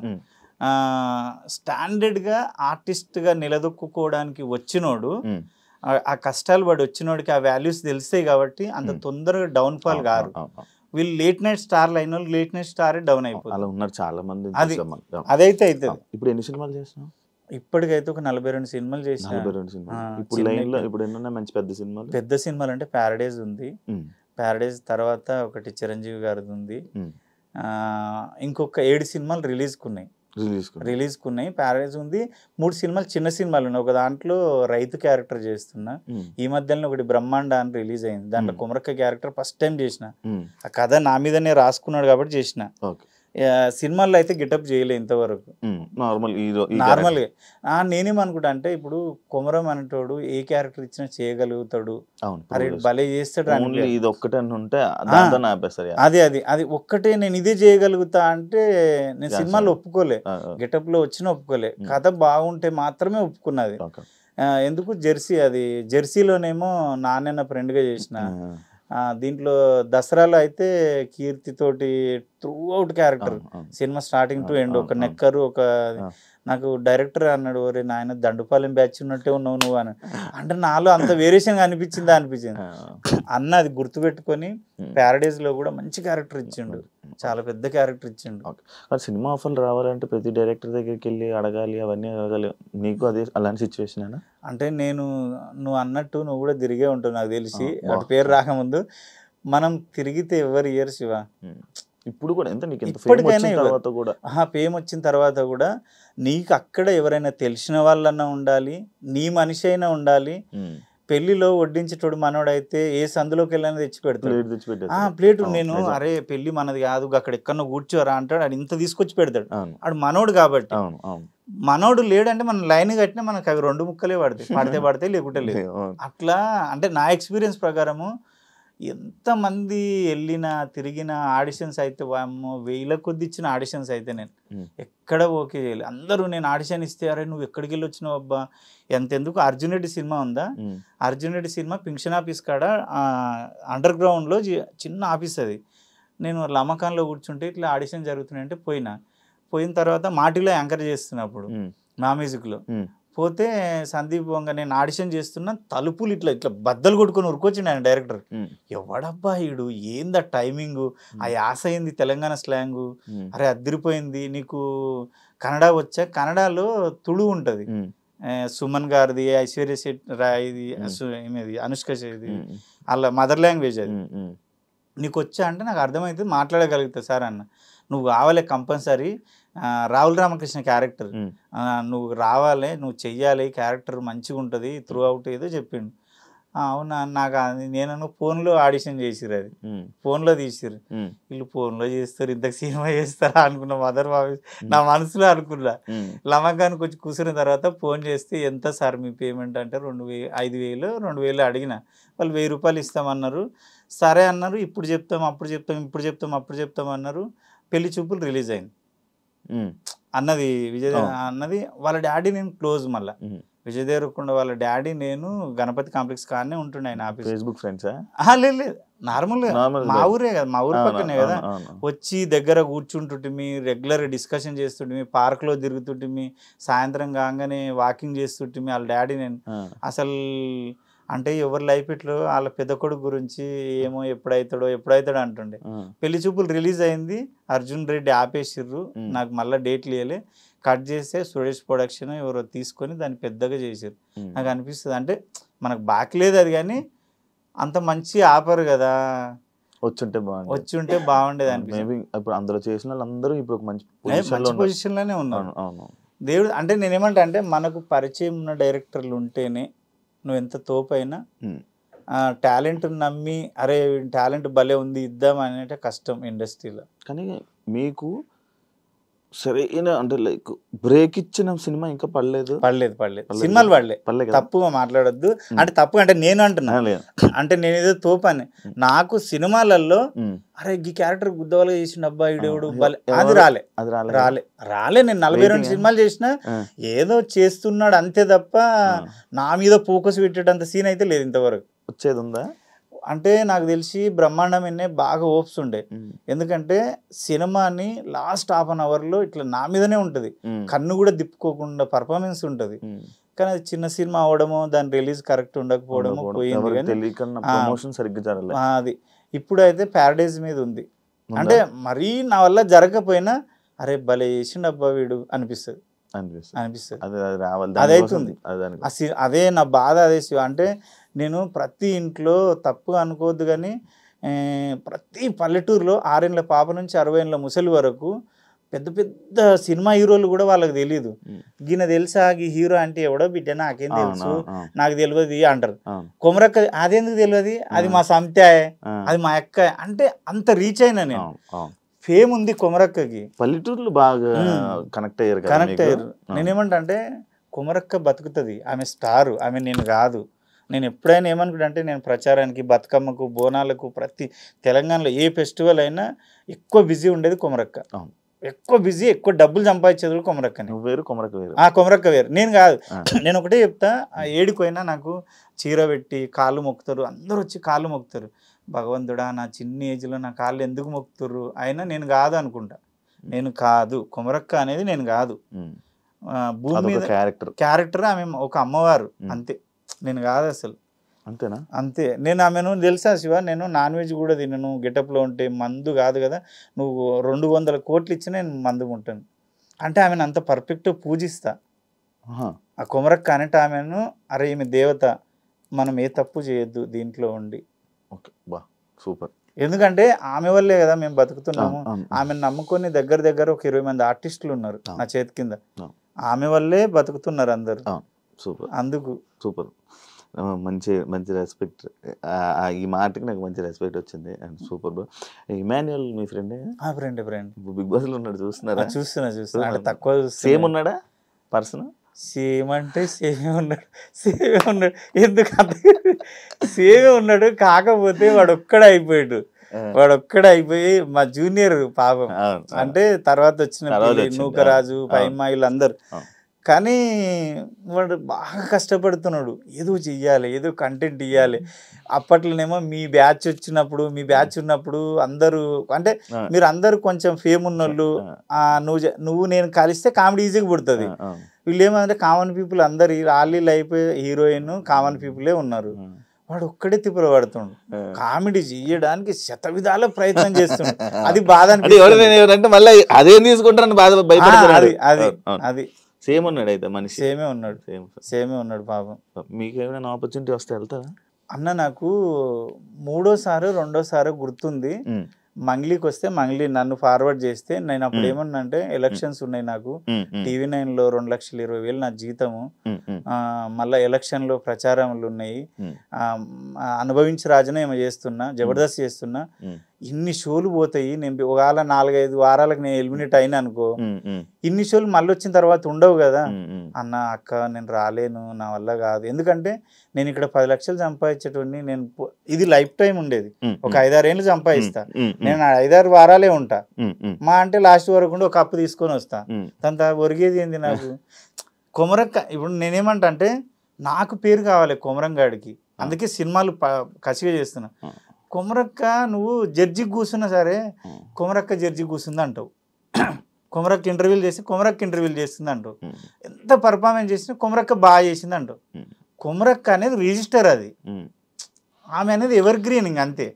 స్టాండర్డ్గా ఆర్టిస్ట్గా నిలదొక్కుకోవడానికి వచ్చినోడు ఆ కష్టాలు పడి వచ్చినోడికి ఆ వాల్యూస్ తెలుస్తాయి కాబట్టి అంత తొందరగా డౌన్ ఫాల్ కారు. వీళ్ళు లేట్ నైట్ స్టార్లు అయిన వాళ్ళు లేట్ నైట్ స్టార్ డౌన్ అయిపోతుంది. అలా ఉన్నారు చాలా మంది. అదైతే అవుతుంది. ఇప్పుడు ఎన్ని సినిమాలు చేస్తున్నావు? ఇప్పటికైతే ఒక 42 సినిమాలు చేసిన. 42 సినిమాలు. ఇప్పుడు లైన్లో ఇప్పుడు ఎన్ని మంచి పెద్ద సినిమాలు? పెద్ద సినిమాలు అంటే ప్యారడైజ్ ఉంది, ప్యారడైజ్ తర్వాత ఒకటి చిరంజీవి గారిది ఉంది, ఇంకొక 7 సినిమాలు రిలీజ్కున్నాయి. ప్యారడైజ్ ఉంది, 3 సినిమాలు చిన్న సినిమాలు ఉన్నాయి. ఒక దాంట్లో రైతు క్యారెక్టర్ చేస్తున్నా. ఈ మధ్యలో ఒకటి బ్రహ్మాండ అని రిలీజ్ అయింది, దాంట్లో కుమరక్క క్యారెక్టర్ ఫస్ట్ టైం చేసిన. ఆ కథ నా మీదనే రాసుకున్నాడు కాబట్టి చేసిన. సినిమాల్లో అయితే గెటప్ చేయలే ఇంతవరకు, నార్మల్గా. నేనేమనుకుంటా అంటే ఇప్పుడు కొమరం అనేటోడు ఏ క్యారెక్టర్ ఇచ్చినా చేయగలుగుతాడు, అరే భలే చేస్తాడు. అది ఒక్కటే నేను ఇదే చేయగలుగుతా అంటే నేను సినిమాలో ఒప్పుకోలే, గెటప్ లో వచ్చినా ఒప్పుకోలే. కథ బాగుంటే మాత్రమే ఒప్పుకున్నది. ఎందుకు జెర్సీలోనేమో నాన్న ఫ్రెండ్ గా చేసిన. దీంట్లో దసరాలో అయితే కీర్తి తోటి through out character, cinema starting to end. ఒక నెక్కరు, ఒక నాకు డైరెక్టర్ అన్నాడు, ఒరే నాయన దండుపాలెం బ్యాచ్ ఉన్నట్టే ఉన్నావు నువ్వు అని. అంటే నాలో అంత వేరియేషన్ అనిపించింది అన్న. అది గుర్తుపెట్టుకొని ప్యారడైజ్ లో కూడా మంచి క్యారెక్టర్ ఇచ్చిండు, చాలా పెద్ద క్యారెక్టర్ ఇచ్చిండు. సినిమా ఆఫర్లు రావాలంటే ప్రతి డైరెక్టర్ దగ్గరికి వెళ్ళి అడగాలి, అవన్నీ అడగాలి. నీకు అదే అలాంటి సిచ్యువేషన్ అయినా? అంటే నువ్వు అన్నట్టు నువ్వు కూడా తిరిగే ఉంటావు నాకు తెలిసి. అటు పేరు రాకముందు మనం తిరిగితే ఎవరు ఇయర్ శివ. ఇప్పుడు కూడా ఎంత నీకు ఫేమ్ వచ్చిన తర్వాత కూడా నీకు అక్కడ ఎవరైనా తెలిసిన వాళ్ళన్నా ఉండాలి, నీ మనిషి అయినా ఉండాలి. పెళ్లిలో వడ్డించేటోడు మనోడైతే ఏ సందులోకి వెళ్ళినా తెచ్చి పెడతాడు ప్లేట్. నేను అరే పెళ్లి మనది కాదు, అక్కడ ఎక్కడో కూర్చోరా అంటాడు, ఆడు ఇంత తీసుకొచ్చి పెడతాడు. ఆడు మనోడు కాబట్టి. మనోడు లేడంటే మనం లైన్ కట్టినా మనకు అవి 2 ముక్కలే పడితే లేకుంటే లేదు. అట్లా అంటే నా ఎక్స్పీరియన్స్ ప్రకారము ఎంతమంది వెళ్ళినా తిరిగిన ఆడిషన్స్ అయితే వేల కొద్ది ఇచ్చిన ఆడిషన్స్ అయితే నేను ఎక్కడ ఓకే చేయలేదు. అందరూ నేను ఆడిషన్ ఇస్తే అరే నువ్వు ఎక్కడికి వెళ్ళి వచ్చినావు అబ్బా ఎంతెందుకు. అర్జున్ రెడ్డి సినిమా ఉందా, అర్జున్ రెడ్డి సినిమా పింక్షన్ ఆఫీస్ కాడ అండర్ గ్రౌండ్లో చిన్న ఆఫీస్ అది. నేను లమకాన్లో కూర్చుంటే ఇట్లా ఆడిషన్ జరుగుతున్నాయంటే పోయిన తర్వాత మాటిలో యాంకర్ చేస్తున్నప్పుడు మా మ్యూజిక్లో పోతే సందీప్ వంగ నేను ఆడిషన్ చేస్తున్నా, తలుపులు ఇట్లా బద్దలు కొట్టుకొని ఉరుకొచ్చిండు ఆయన డైరెక్టర్. ఎవడబ్బా ఈడు, ఏందా టైమింగ్, ఆ యాస అయింది తెలంగాణ స్లాంగు, అరే అదిరిపోయింది. నీకు కన్నడ వచ్చా? కన్నడలో తుడు ఉంటుంది, సుమన్ గారిది, ఐశ్వర్య రాయ్ది, అనుష్క చేది, వాళ్ళ మదర్ లాంగ్వేజ్ అది. నీకు వచ్చా అంటే నాకు అర్థమవుతుంది, మాట్లాడగలుగుతా సార్ అన్న. నువ్వు కావాలి కంపల్సరీ, రాహుల్ రామకృష్ణ క్యారెక్టర్ నువ్వు రావాలి, నువ్వు చెయ్యాలి, క్యారెక్టర్ మంచిగా ఉంటుంది త్రూ అవుట్ ఏదో చెప్పిండు. అవునా నాకు నేను ఫోన్లో ఆడిషన్ చేసిరు, అది ఫోన్లో తీసిరు. వీళ్ళు ఫోన్లో చేస్తారు, ఇంతకు సినిమా చేస్తారా అనుకున్నా. మదర్ బాబు నా మనసులో అనుకున్నా. లమకానికి వచ్చి కూర్చున్న తర్వాత ఫోన్ చేస్తే ఎంత సార్ మీ పేమెంట్ అంటే 5,000 అడిగిన. వాళ్ళు 1,000 రూపాయలు ఇస్తామన్నారు. సరే అన్నారు, ఇప్పుడు చెప్తాం అన్నారు. పెళ్లి చూపులు రిలీజ్ అయింది అన్నది విజయ్ అన్నది. వాళ్ళ డాడీ నేను క్లోజ్, మళ్ళీ విజయ్ దేవరకొండ వాళ్ళ డాడీ నేను గణపతి కాంప్లెక్స్ కాడనే ఉంటుండే ఆయన ఆఫీస్. ఫేస్బుక్ ఫ్రెండ్సా? లేదు, నార్మల్ మా ఊరే కదా, మా ఊరు పక్కనే కదా. వచ్చి దగ్గర కూర్చుంటుంటిమి, రెగ్యులర్ డిస్కషన్ చేస్తుంటిమి, పార్క్లో తిరుగుతుంటిమి, సాయంత్రం కాగానే వాకింగ్ చేస్తుంటిమి. వాళ్ళ డాడీ నేను అసలు అంటే ఎవరి లైఫ్ ఇట్లో వాళ్ళ పెద్ద కొడుకు గురించి ఏమో ఎప్పుడైతాడో అంటుండే. పెళ్లి చూపులు రిలీజ్ అయింది, అర్జున్ రెడ్డి ఆపేసిర్రు, నాకు మళ్ళీ డేట్లు ఇవ్వలే, కట్ చేస్తే సురేష్ ప్రొడక్షన్ ఎవరో తీసుకొని దాన్ని పెద్దగా చేసారు. నాకు అనిపిస్తుంది అంటే మనకు బాకలేదు అది, కానీ అంత మంచి ఆపరు కదా, వచ్చుంటే బాగుండేది అనిపిస్తుంది. ఇప్పుడు అందులో చేసిన వాళ్ళందరూ ఇప్పుడు ఒక మంచి పొజిషన్లోనే ఉన్నారు. దేవుడు అంటే నేనేమంటా అంటే మనకు పరిచయం ఉన్న డైరెక్టర్లు ఉంటేనే నువ్వు ఎంత తోపైనా టాలెంట్ నమ్మి అరే టాలెంట్ భలే ఉంది ఇద్దాం అనేటే కష్టం ఇండస్ట్రీలో. కానీ మీకు సరైన అంటే లైక్ బ్రేక్ ఇచ్చిన సినిమా ఇంకా పడలేదు సినిమాలు పడలేదు. తప్పుగా మాట్లాడొద్దు, అంటే తప్పు అంటే నేను అంటున్నా, అంటే నేను ఏదో తోపని. నాకు సినిమాలలో అరే ఈ క్యారెక్టర్ గుద్దవలు చేసిన అబ్బా ఇడేవుడు అది రాలే. నేను 42 సినిమాలు చేసిన ఏదో చేస్తున్నాడు అంతే తప్ప నా మీద ఫోకస్ పెట్టేటంత సీన్ అయితే లేదు ఇంతవరకు. వచ్చేది ఉందా అంటే నాకు తెలిసి బ్రహ్మాండం ఎన్నే బాగా హోప్స్ ఉండే, ఎందుకంటే సినిమాని లాస్ట్ హాఫ్-అన్-అవర్లో ఇట్లా నా మీదనే ఉంటుంది, కన్ను కూడా దిప్పుకోకుండా పర్ఫార్మెన్స్ ఉంటుంది. కానీ అది చిన్న సినిమా అవడమో దాని రిలీజ్ కరెక్ట్ ఉండకపోవడమో పోయింది. కానీ అది ఇప్పుడు అయితే ప్యారడైజ్ మీద ఉంది. అంటే మరీ నా వల్ల జరగకపోయినా అరే భలే చేసిండు అబ్బా వీడు అనిపిస్తుంది. అదైతుంది, అదే నా బాధ. అదే అంటే నేను ప్రతి ఇంట్లో తప్పుగా అనుకోవద్దు కానీ ప్రతి పల్లెటూరులో 6 ఏళ్ళ పాప నుంచి 60 ఏళ్ళ ముసలి వరకు పెద్ద పెద్ద సినిమా హీరోలు కూడా వాళ్ళకి తెలియదు. ఈయన తెలుసా ఈ హీరో అంటే ఎవడో బిడ్డ నాకేం తెలుసు నాకు తెలియదు అంటారు. కొమరక్క అదెందుకు తెలియదు, అది మా సంత్యాయే, అది మా అక్క అంటే అంత రీచ్ అయినా నేను. ఫేమ్ ఉంది కొమరక్కకి, పల్లెటూరులో బాగా కనెక్ట్ అయ్యారు. నేనేమంటా అంటే కొమరక్క బతుకుతుంది, ఆమె స్టారు, ఆమె నేను కాదు. నేను ఎప్పుడైనా ఏమనుకుంటా అంటే నేను ప్రచారానికి బతుకమ్మకు బోనాలకు ప్రతి తెలంగాణలో ఏ ఫెస్టివల్ అయినా ఎక్కువ బిజీ ఉండేది కొమరక్క. ఎక్కువ బిజీ, ఎక్కువ డబ్బులు సంపాదించేది కూడా కొమరక్కని. కొమరక్క వేరు, నేను కాదు. నేను ఒకటే చెప్తా, ఏడిపోయినా నాకు చీర పెట్టి కాళ్ళు మొక్కుతారు, అందరూ వచ్చి కాళ్ళు మొక్కుతారు. భగవంతుడా నా చిన్న ఏజ్లో నా కాళ్ళు ఎందుకు మొక్కుతుర్రు, అయినా నేను కాదు అనుకుంటా. నేను కాదు, కొమరక్క అనేది నేను కాదు. భూమి మీద క్యారెక్టర్, ఆమె ఒక అమ్మవారు అంతే, నేను కాదు అసలు. అంతేనా? అంతే. నేను ఆమెను తెలుసా శివ, నేను నాన్ వెజ్ కూడా తినను, గెటప్లో ఉంటే మందు కాదు కదా, నువ్వు 200 కోట్లు ఇచ్చినా నేను మందుకుంటాను అంటే ఆమెను అంత పర్ఫెక్ట్ పూజిస్తా. ఆ కొమరక్క అనేట ఆమెను అరే ఈమె దేవత, మనం ఏ తప్పు చేయొద్దు దీంట్లో ఉండి. సూపర్. ఎందుకంటే ఆమె వల్లే కదా మేము బతుకుతున్నాము. ఆమెను నమ్ముకొని దగ్గర ఒక 20 మంది ఆర్టిస్టులు ఉన్నారు నా చేతి కింద, ఆమె వల్లే బతుకుతున్నారు అందరు. సూపర్, అందుకు సూపర్. మంచి రెస్పెక్ట్, ఈ మాటకి నాకు మంచి రెస్పెక్ట్ వచ్చింది. And super bro. ఇమాన్యుయల్ మీ ఫ్రెండ్? ఫ్రెండ్. బిగ్ బాస్ లో ఉన్నాడు, చూస్తున్నారా? చూస్తున్నా అంటే తక్కువ. సేమ్ ఉన్నాడా పర్సన్? సేమ్ అంటే సేమే ఉన్నాడు. ఎందుకంటే సేమే ఉన్నాడు, కాకపోతే వాడు ఒక్కడే అయిపోయి మా జూనియర్ పాపం, అంటే తర్వాత వచ్చిన నూకరాజు పైమ్మ వీళ్ళందరూ. కానీ వాడు బాగా కష్టపడుతున్నాడు, ఏదో చెయ్యాలి, ఏదో కంటెంట్ ఇవ్వాలి. అప్పట్లోనేమో మీ బ్యాచ్ ఉన్నప్పుడు అందరూ అంటే మీరు అందరూ కొంచెం ఫేమ్ ఉన్నోళ్ళు, నువ్వు నేను కలిస్తే కామెడీ ఈజీగా పుడుతుంది. వీళ్ళు ఏమంటే కామన్ పీపుల్ అందరు రాలీలు అయిపోయి హీరోయిన్ కామన్ పీపులే ఉన్నారు. వాడు ఒక్కడే తిప్పలు పడుతుండు, కామెడీ చేయడానికి శతవిధాల ప్రయత్నం చేస్తుండు. అది బాధ అంటే మళ్ళీ అదేం తీసుకుంటారని బాధ భయపడుతున్నారు. అది సేమ్ ఉన్నాడు అయితే మనిషి, సేమే ఉన్నాడు పాపం. మీకు ఏమైనా ఆపర్చునిటీ వస్తే వెళ్తారా అన్న? నాకు 2వ గుర్తుంది, మంగ్లీకి వస్తే మంగ్లీ నన్ను ఫార్వర్డ్ చేస్తే నేను అప్పుడు ఏమన్నా అంటే ఎలక్షన్స్ ఉన్నాయి నాకు, TV9లో 2,20,000 నా జీతము, మళ్ళీ ఎలక్షన్లో ప్రచారములు ఉన్నాయి, అనుభవించి రాజునే ఏమో చేస్తున్నా, జబర్దస్త్ చేస్తున్నా, ఇన్ని షోలు పోతాయి, నేను ఒకవేళ 4-5 వారాలకు నేను ఎలిమినేట్ అయినా అనుకో, ఇన్ని షోలు మళ్ళీ వచ్చిన తర్వాత ఉండవు కదా అన్న. అక్క నేను రాలేను, నా వల్ల కాదు, ఎందుకంటే నేను ఇక్కడ 10 లక్షలు సంపాదించేటోడిని, నేను ఇది లైఫ్ టైం ఉండేది, ఒక 5-6 ఏళ్ళు సంపాదిస్తా, నేను 5-6 వారాలే ఉంటా, మా అంటే లాస్ట్ వరకు ఉండి ఒక అప్పు తీసుకొని వస్తా, దాంతో ఒరిగేది ఏంది నాకు. కొమరక్క ఇప్పుడు నేనేమంటా అంటే నాకు పేరు కావాలి కొమరంగాడికి, అందుకే సినిమాలు కసిగా చేస్తున్నా. కొమరక్క నువ్వు జడ్జికి కూర్చున్నా సరే కొమరక్క జడ్జికి కూర్చుంది అంటావు, కొమరక్క ఇంటర్వ్యూలు చేస్తే కొమరక్క ఇంటర్వ్యూలు చేస్తుంది అంటావు, ఎంత పర్ఫార్మెన్స్ చేసినా కొమరక్క బాగా చేసింది అంటావు. కొమరక్క అనేది రిజిస్టర్, అది ఆమె అనేది ఎవర్ గ్రీన్. ఇంక అంతే.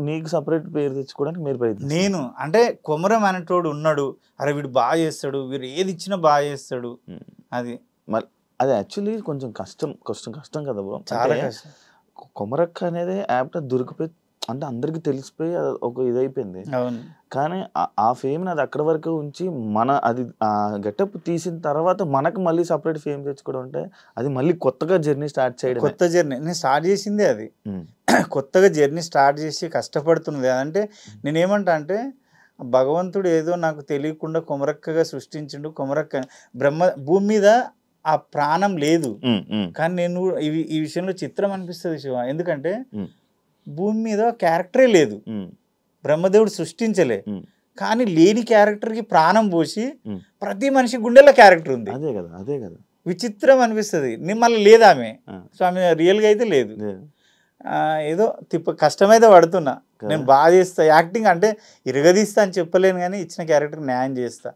నీకు సపరేట్ పేరు తెచ్చుకోవడానికి మీరు ప్రయత్నం. నేను అంటే కొమరం అనేటోడు ఉన్నాడు, అరే వీడు బాగా చేస్తాడు, వీడు ఏది ఇచ్చినా బాగా చేస్తాడు, అది మరి అది యాక్చువల్లీ కొంచెం కష్టం కదా బ్రో. చాలా కష్టం. కొమరక్క అనేది యాప్ దొరికిపోయి అంటే అందరికి తెలిసిపోయి ఒక ఇదైపోయింది. కానీ ఆ ఫేమ్ అది అక్కడ వరకు ఉంచి అది ఆ గెటప్ తీసిన తర్వాత మనకు మళ్ళీ సపరేట్ ఫేమ్ తెచ్చుకోవడం అంటే అది మళ్ళీ కొత్తగా జర్నీ స్టార్ట్ చేయడం. కొత్త జర్నీ నేను స్టార్ట్ చేసిందే అది. కొత్తగా జర్నీ స్టార్ట్ చేసి కష్టపడుతున్నది. అంటే నేనేమంటా అంటే భగవంతుడు ఏదో నాకు తెలియకుండా కొమరక్కగా సృష్టించిండు. కొమరక్క భూమి మీద ఆ ప్రాణం లేదు, కానీ నేను ఈ విషయంలో చిత్రం అనిపిస్తుంది శివ. ఎందుకంటే భూమి మీద క్యారెక్టరే లేదు, బ్రహ్మదేవుడు సృష్టించలే, కానీ లేని క్యారెక్టర్కి ప్రాణం పోసి ప్రతి మనిషి గుండెల్లో క్యారెక్టర్ ఉంది. అదే కదా విచిత్రం అనిపిస్తుంది. మళ్ళీ లేదు ఆమె స్వామి, రియల్గా అయితే లేదు. ఏదో కష్టమైతే పడుతున్నా. నేను బాగా చేస్తా యాక్టింగ్, అంటే ఇరగదీస్తా అని చెప్పలేను, కానీ ఇచ్చిన క్యారెక్టర్ న్యాయం చేస్తా,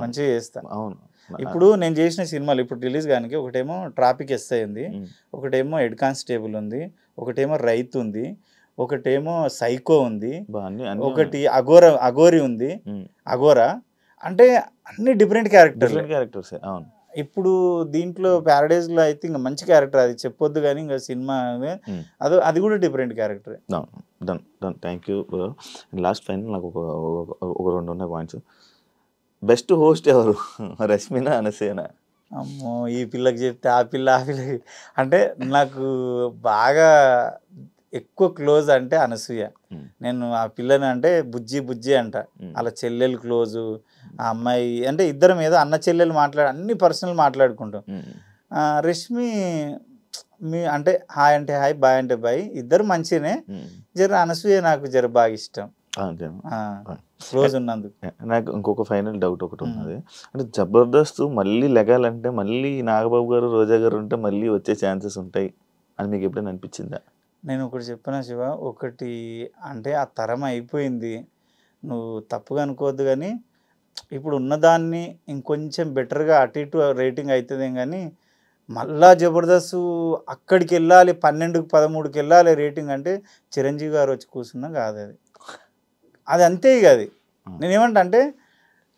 మంచిగా చేస్తా. అవును. ఇప్పుడు నేను చేసిన సినిమాలు ఇప్పుడు రిలీజ్ కానీ ఒకటేమో ట్రాఫిక్ ఎస్ఐ ఉంది, ఒకటేమో హెడ్ కానిస్టేబుల్ ఉంది, ఒకటేమో రైతు ఉంది, ఒకటేమో సైకో ఉంది, ఒకటి అఘోరి ఉంది. అఘోరా అంటే అన్ని డిఫరెంట్ క్యారెక్టర్స్. ఇప్పుడు దీంట్లో ప్యారడైజ్ లో అయితే ఇంకా మంచి క్యారెక్టర్, అది చెప్పొద్దు కానీ ఇంకా సినిమా అది కూడా different character. Thank you. Last final నాకు ఒక 2 ఉన్నాయి పాయింట్స్. బెస్ట్ హోస్ట్ ఎవరు, రష్మినా అనసూయనా? అమ్మో, ఈ పిల్లకి చెప్తే ఆ పిల్ల అంటే నాకు బాగా ఎక్కువ క్లోజ్ అంటే అనసూయ. నేను ఆ పిల్లని అంటే బుజ్జి అంట, అలా చెల్లెలు క్లోజు. ఆ అమ్మాయి అంటే ఇద్దరం ఏదో అన్న చెల్లెలు అన్ని పర్సనల్ మాట్లాడుకుంటాం. రష్మి అంటే హాయ్ అంటే హాయ్, బాయ్ అంటే బాయ్, ఇద్దరు మంచినే. జర అనసూయ నాకు జర బాగా ఇష్టం క్లోజ్ ఉన్నందుకు. నాకు ఇంకొక ఫైనల్ డౌట్ ఒకటి ఉన్నది. అంటే జబర్దస్త్ మళ్ళీ లెగాలంటే మళ్ళీ నాగబాబు గారు, రోజా గారు ఉంటే మళ్ళీ వచ్చే ఛాన్సెస్ ఉంటాయి అని మీకు ఎప్పుడైనా అనిపించిందా? నేను ఒకటి చెప్పిన శివ, ఒకటి అంటే ఆ తరం అయిపోయింది, నువ్వు తప్పుగా అనుకోవద్దు, కానీ ఇప్పుడు ఉన్నదాన్ని ఇంకొంచెం బెటర్గా అటు ఇటు రేటింగ్ అవుతుంది. కానీ మళ్ళా జబర్దస్త్ అక్కడికి వెళ్ళాలి, 12కి 13కి వెళ్ళాలి రేటింగ్ అంటే చిరంజీవి గారు వచ్చి కూర్చున్నా కాదు అది అంతే. ఇక అది నేనేమంటా అంటే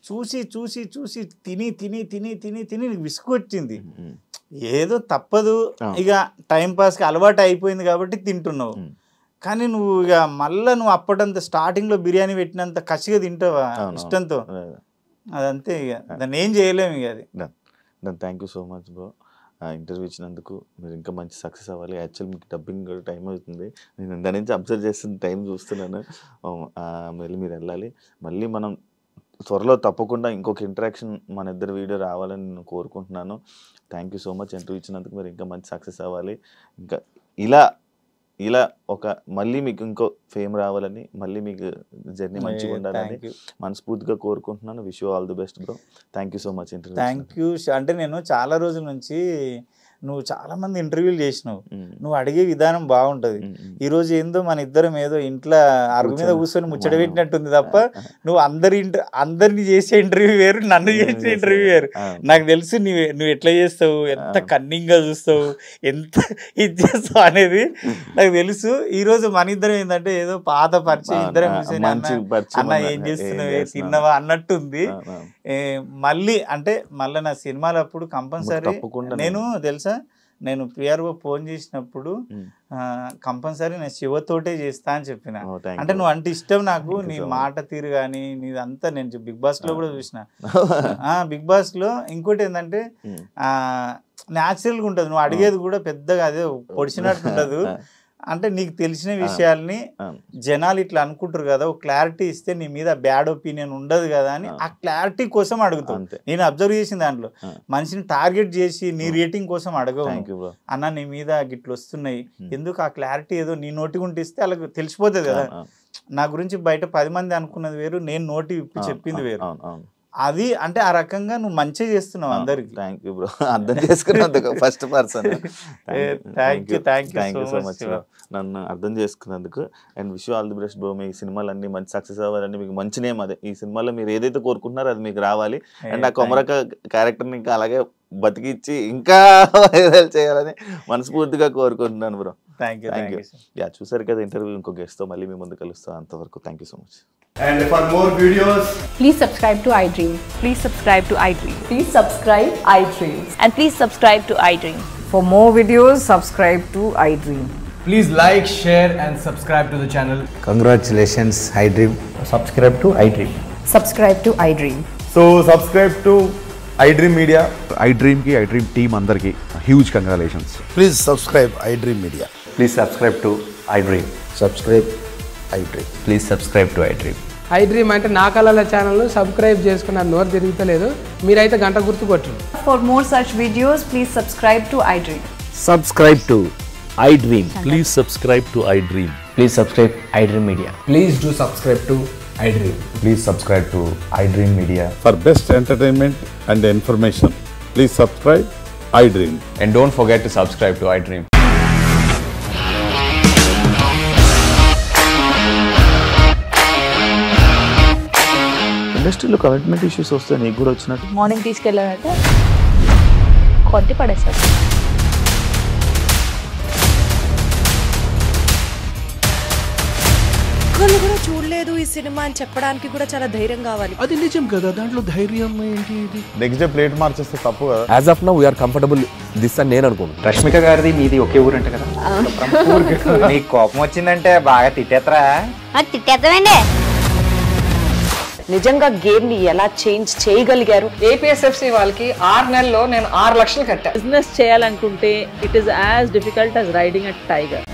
చూసి చూసి చూసి తిని తిని తిని తిని తిని నీకు విసుగు వచ్చింది, ఏదో తప్పదు, ఇక టైంపాస్కి అలవాటు అయిపోయింది కాబట్టి తింటున్నావు. కానీ నువ్వు ఇక మళ్ళీ నువ్వు అప్పటంత స్టార్టింగ్లో బిర్యానీ పెట్టినంత కసిగా తింటావా ఇష్టంతో, అదంతే. ఇక దాన్ని ఏం చేయలేము. ఇక అది thank you so much bro, interview ఇచ్చినందుకు. మీరు ఇంకా మంచి సక్సెస్ అవ్వాలి. యాక్చువల్ మీకు డబ్బింగ్ కూడా టైం అవుతుంది, నేను దాని నుంచి అబ్జర్వ్ చేస్తున్న టైం చూస్తున్నాను. మళ్ళీ మీరు వెళ్ళాలి. మళ్ళీ మనం త్వరలో తప్పకుండా ఇంకొక ఇంటరాక్షన్ మన ఇద్దరు వీడియో రావాలని నేను కోరుకుంటున్నాను. Thank you so much interview ఇచ్చినందుకు. మీరు ఇంకా మంచి సక్సెస్ అవ్వాలి. ఇంకా ఇలా ఒక మళ్ళీ మీకు ఇంకో ఫేమ్ రావాలని, మళ్ళీ మీకు జర్నీ మంచిగా ఉండాలని మనస్ఫూర్తిగా కోరుకుంటున్నాను. Wish you all the best bro. Thank you so much interview. Thank you. అంటే నేను చాలా రోజుల నుంచి నువ్వు చాలా మంది ఇంటర్వ్యూలు చేసినావు, నువ్వు అడిగే విధానం బాగుంటది. ఈ రోజు ఏందో మన ఇద్దరం ఏదో ఇంట్లో అరుగు మీద కూర్చొని ముచ్చట పెట్టినట్టుంది తప్ప నువ్వు అందరిని చేసే ఇంటర్వ్యూ వేరు, నన్ను చేసే ఇంటర్వ్యూ వేరు. నాకు తెలుసు నువ్వు ఎట్లా చేస్తావు, ఎంత కన్నింగ్ గా చూస్తావు, ఎంత ఇది చేస్తావు అనేది నాకు తెలుసు. ఈ రోజు మన ఇద్దరం ఏంటంటే ఏదో పాత పరిచయం, ఇద్దరం అన్న ఏం చేస్తున్నావు, తిన్నవా అన్నట్టుంది. మళ్ళీ నా సినిమాలు అప్పుడు కంపల్సరీ నేను తెలుసా, నేను పిఆర్ఓ ఫోన్ చేసినప్పుడు కంపల్సరీ నేను శివతోటే చేస్తా అని చెప్పిన. అంటే నువ్వు అంటే ఇష్టం నాకు, నీ మాట తీరు కానీ నీదంతా. నేను బిగ్ బాస్ లో కూడా చూసిన. బిగ్ బాస్ లో ఇంకోటి ఏంటంటే న్యాచురల్గా ఉంటుంది, నువ్వు అడిగేది కూడా పెద్దగా అదే పొడిచినట్టు ఉండదు. అంటే నీకు తెలిసిన విషయాల్ని జనాలు ఇట్లా అనుకుంటారు కదా, ఒక క్లారిటీ ఇస్తే నీ మీద బ్యాడ్ ఒపీనియన్ ఉండదు కదా అని ఆ క్లారిటీ కోసం అడుగుతాం. నేను అబ్జర్వ్ చేసిన దాంట్లో మనిషిని టార్గెట్ చేసి నీ రేటింగ్ కోసం అడగవు. అన్న నీ మీద గిట్లు వస్తున్నాయి ఎందుకు, ఆ క్లారిటీ ఏదో నీ నోటి గుంటి ఇస్తే అలాగ తెలిసిపోతుంది కదా. నా గురించి బయట 10 మంది అనుకున్నది వేరు, నేను నోటి విప్పి చెప్పింది వేరు. అది అంటే ఆ రకంగా నువ్వు మంచిగా చేస్తున్నావు అందరికి. థ్యాంక్ యూ బ్రో, అర్థం చేసుకున్నందుకు first person. Thank you so much నన్ను అర్థం చేసుకున్నందుకు. And wish you all the best bro. మీ సినిమాలన్నీ మంచి సక్సెస్ అవ్వాలని, మీకు మంచి నేమ్ అదే. ఈ సినిమాలో మీరు ఏదైతే కోరుకుంటున్నారో అది మీకు రావాలి. అండ్ ఆ కొమరక క్యారెక్టర్ని ఇంకా అలాగే బతికిచ్చి ఇంకా వైరల్ చేయాలని మనస్ఫూర్తిగా కోరుకుంటున్నాను బ్రో. Thank you. యా, చూసారు కదా ఇంటర్వ్యూ. ఇంకో గెస్ట్తో మళ్ళీ మీ ముందు కలుస్తాం. అంతవరకు thank you so much. And for more videos, please subscribe to iDream. Please subscribe to iDream. Please subscribe iDream. And please subscribe to iDream. For more videos, subscribe to iDream. please like, share and subscribe to the channel. Congratulations, iDream. Subscribe to iDream. Subscribe to iDream. So subscribe to iDream Media. iDream ki iDream team andarki huge congratulations. Please subscribe iDream Media. Please subscribe to iDream. Subscribe iDream. Please subscribe to iDream. iDream అంటే నా కళల ఛానల్ను subscribe చేసుకున్నారు. నోరు తిరుగుతలేదు, మీరైతే గంట గుర్తు కొట్టండి. For more such videos, please subscribe to iDream. Subscribe to iDream. Please subscribe to iDream. Please subscribe iDream Media. Please do subscribe to iDream. Please subscribe to iDream Media. For best entertainment and information, please subscribe iDream. And don't forget to subscribe to iDream. ఇండస్ట్రీలో commitment issues వస్తే నీకు కూడా వచ్చినట్టు? Morning తీసుకెళ్ళాలంటే కొట్టి పడేస్తారు. ఒక్కళ్ళు కూడా చూడలేదు ఈ సినిమా అని చెప్పడానికి కూడా చాలా ధైర్యం కావాలి. అది నిజం కదా, దాంట్లో ధైర్యం ఏంటి? ఇది నెక్స్ట్ డే ప్లేట్ మార్చేస్తే తప్పు కదా. As of now we are comfortable this అని నేను అనుకుంటున్నాను. రష్మిక గారిది మీది ఒకే ఊరు అంట కదా. నీకు కోపం వచ్చిందంటే బాగా తిట్టేత్తరా? తిట్టేద్దామండి. నిజంగా గేమ్ ని ఎలా చేంజ్ చేయగలిగారు? APSFC వాళ్ళకి 6 నెలల్లో నేను 6 లక్షలు కట్టా. బిజినెస్ చేయాలనుకుంటే it is as difficult as riding a tiger.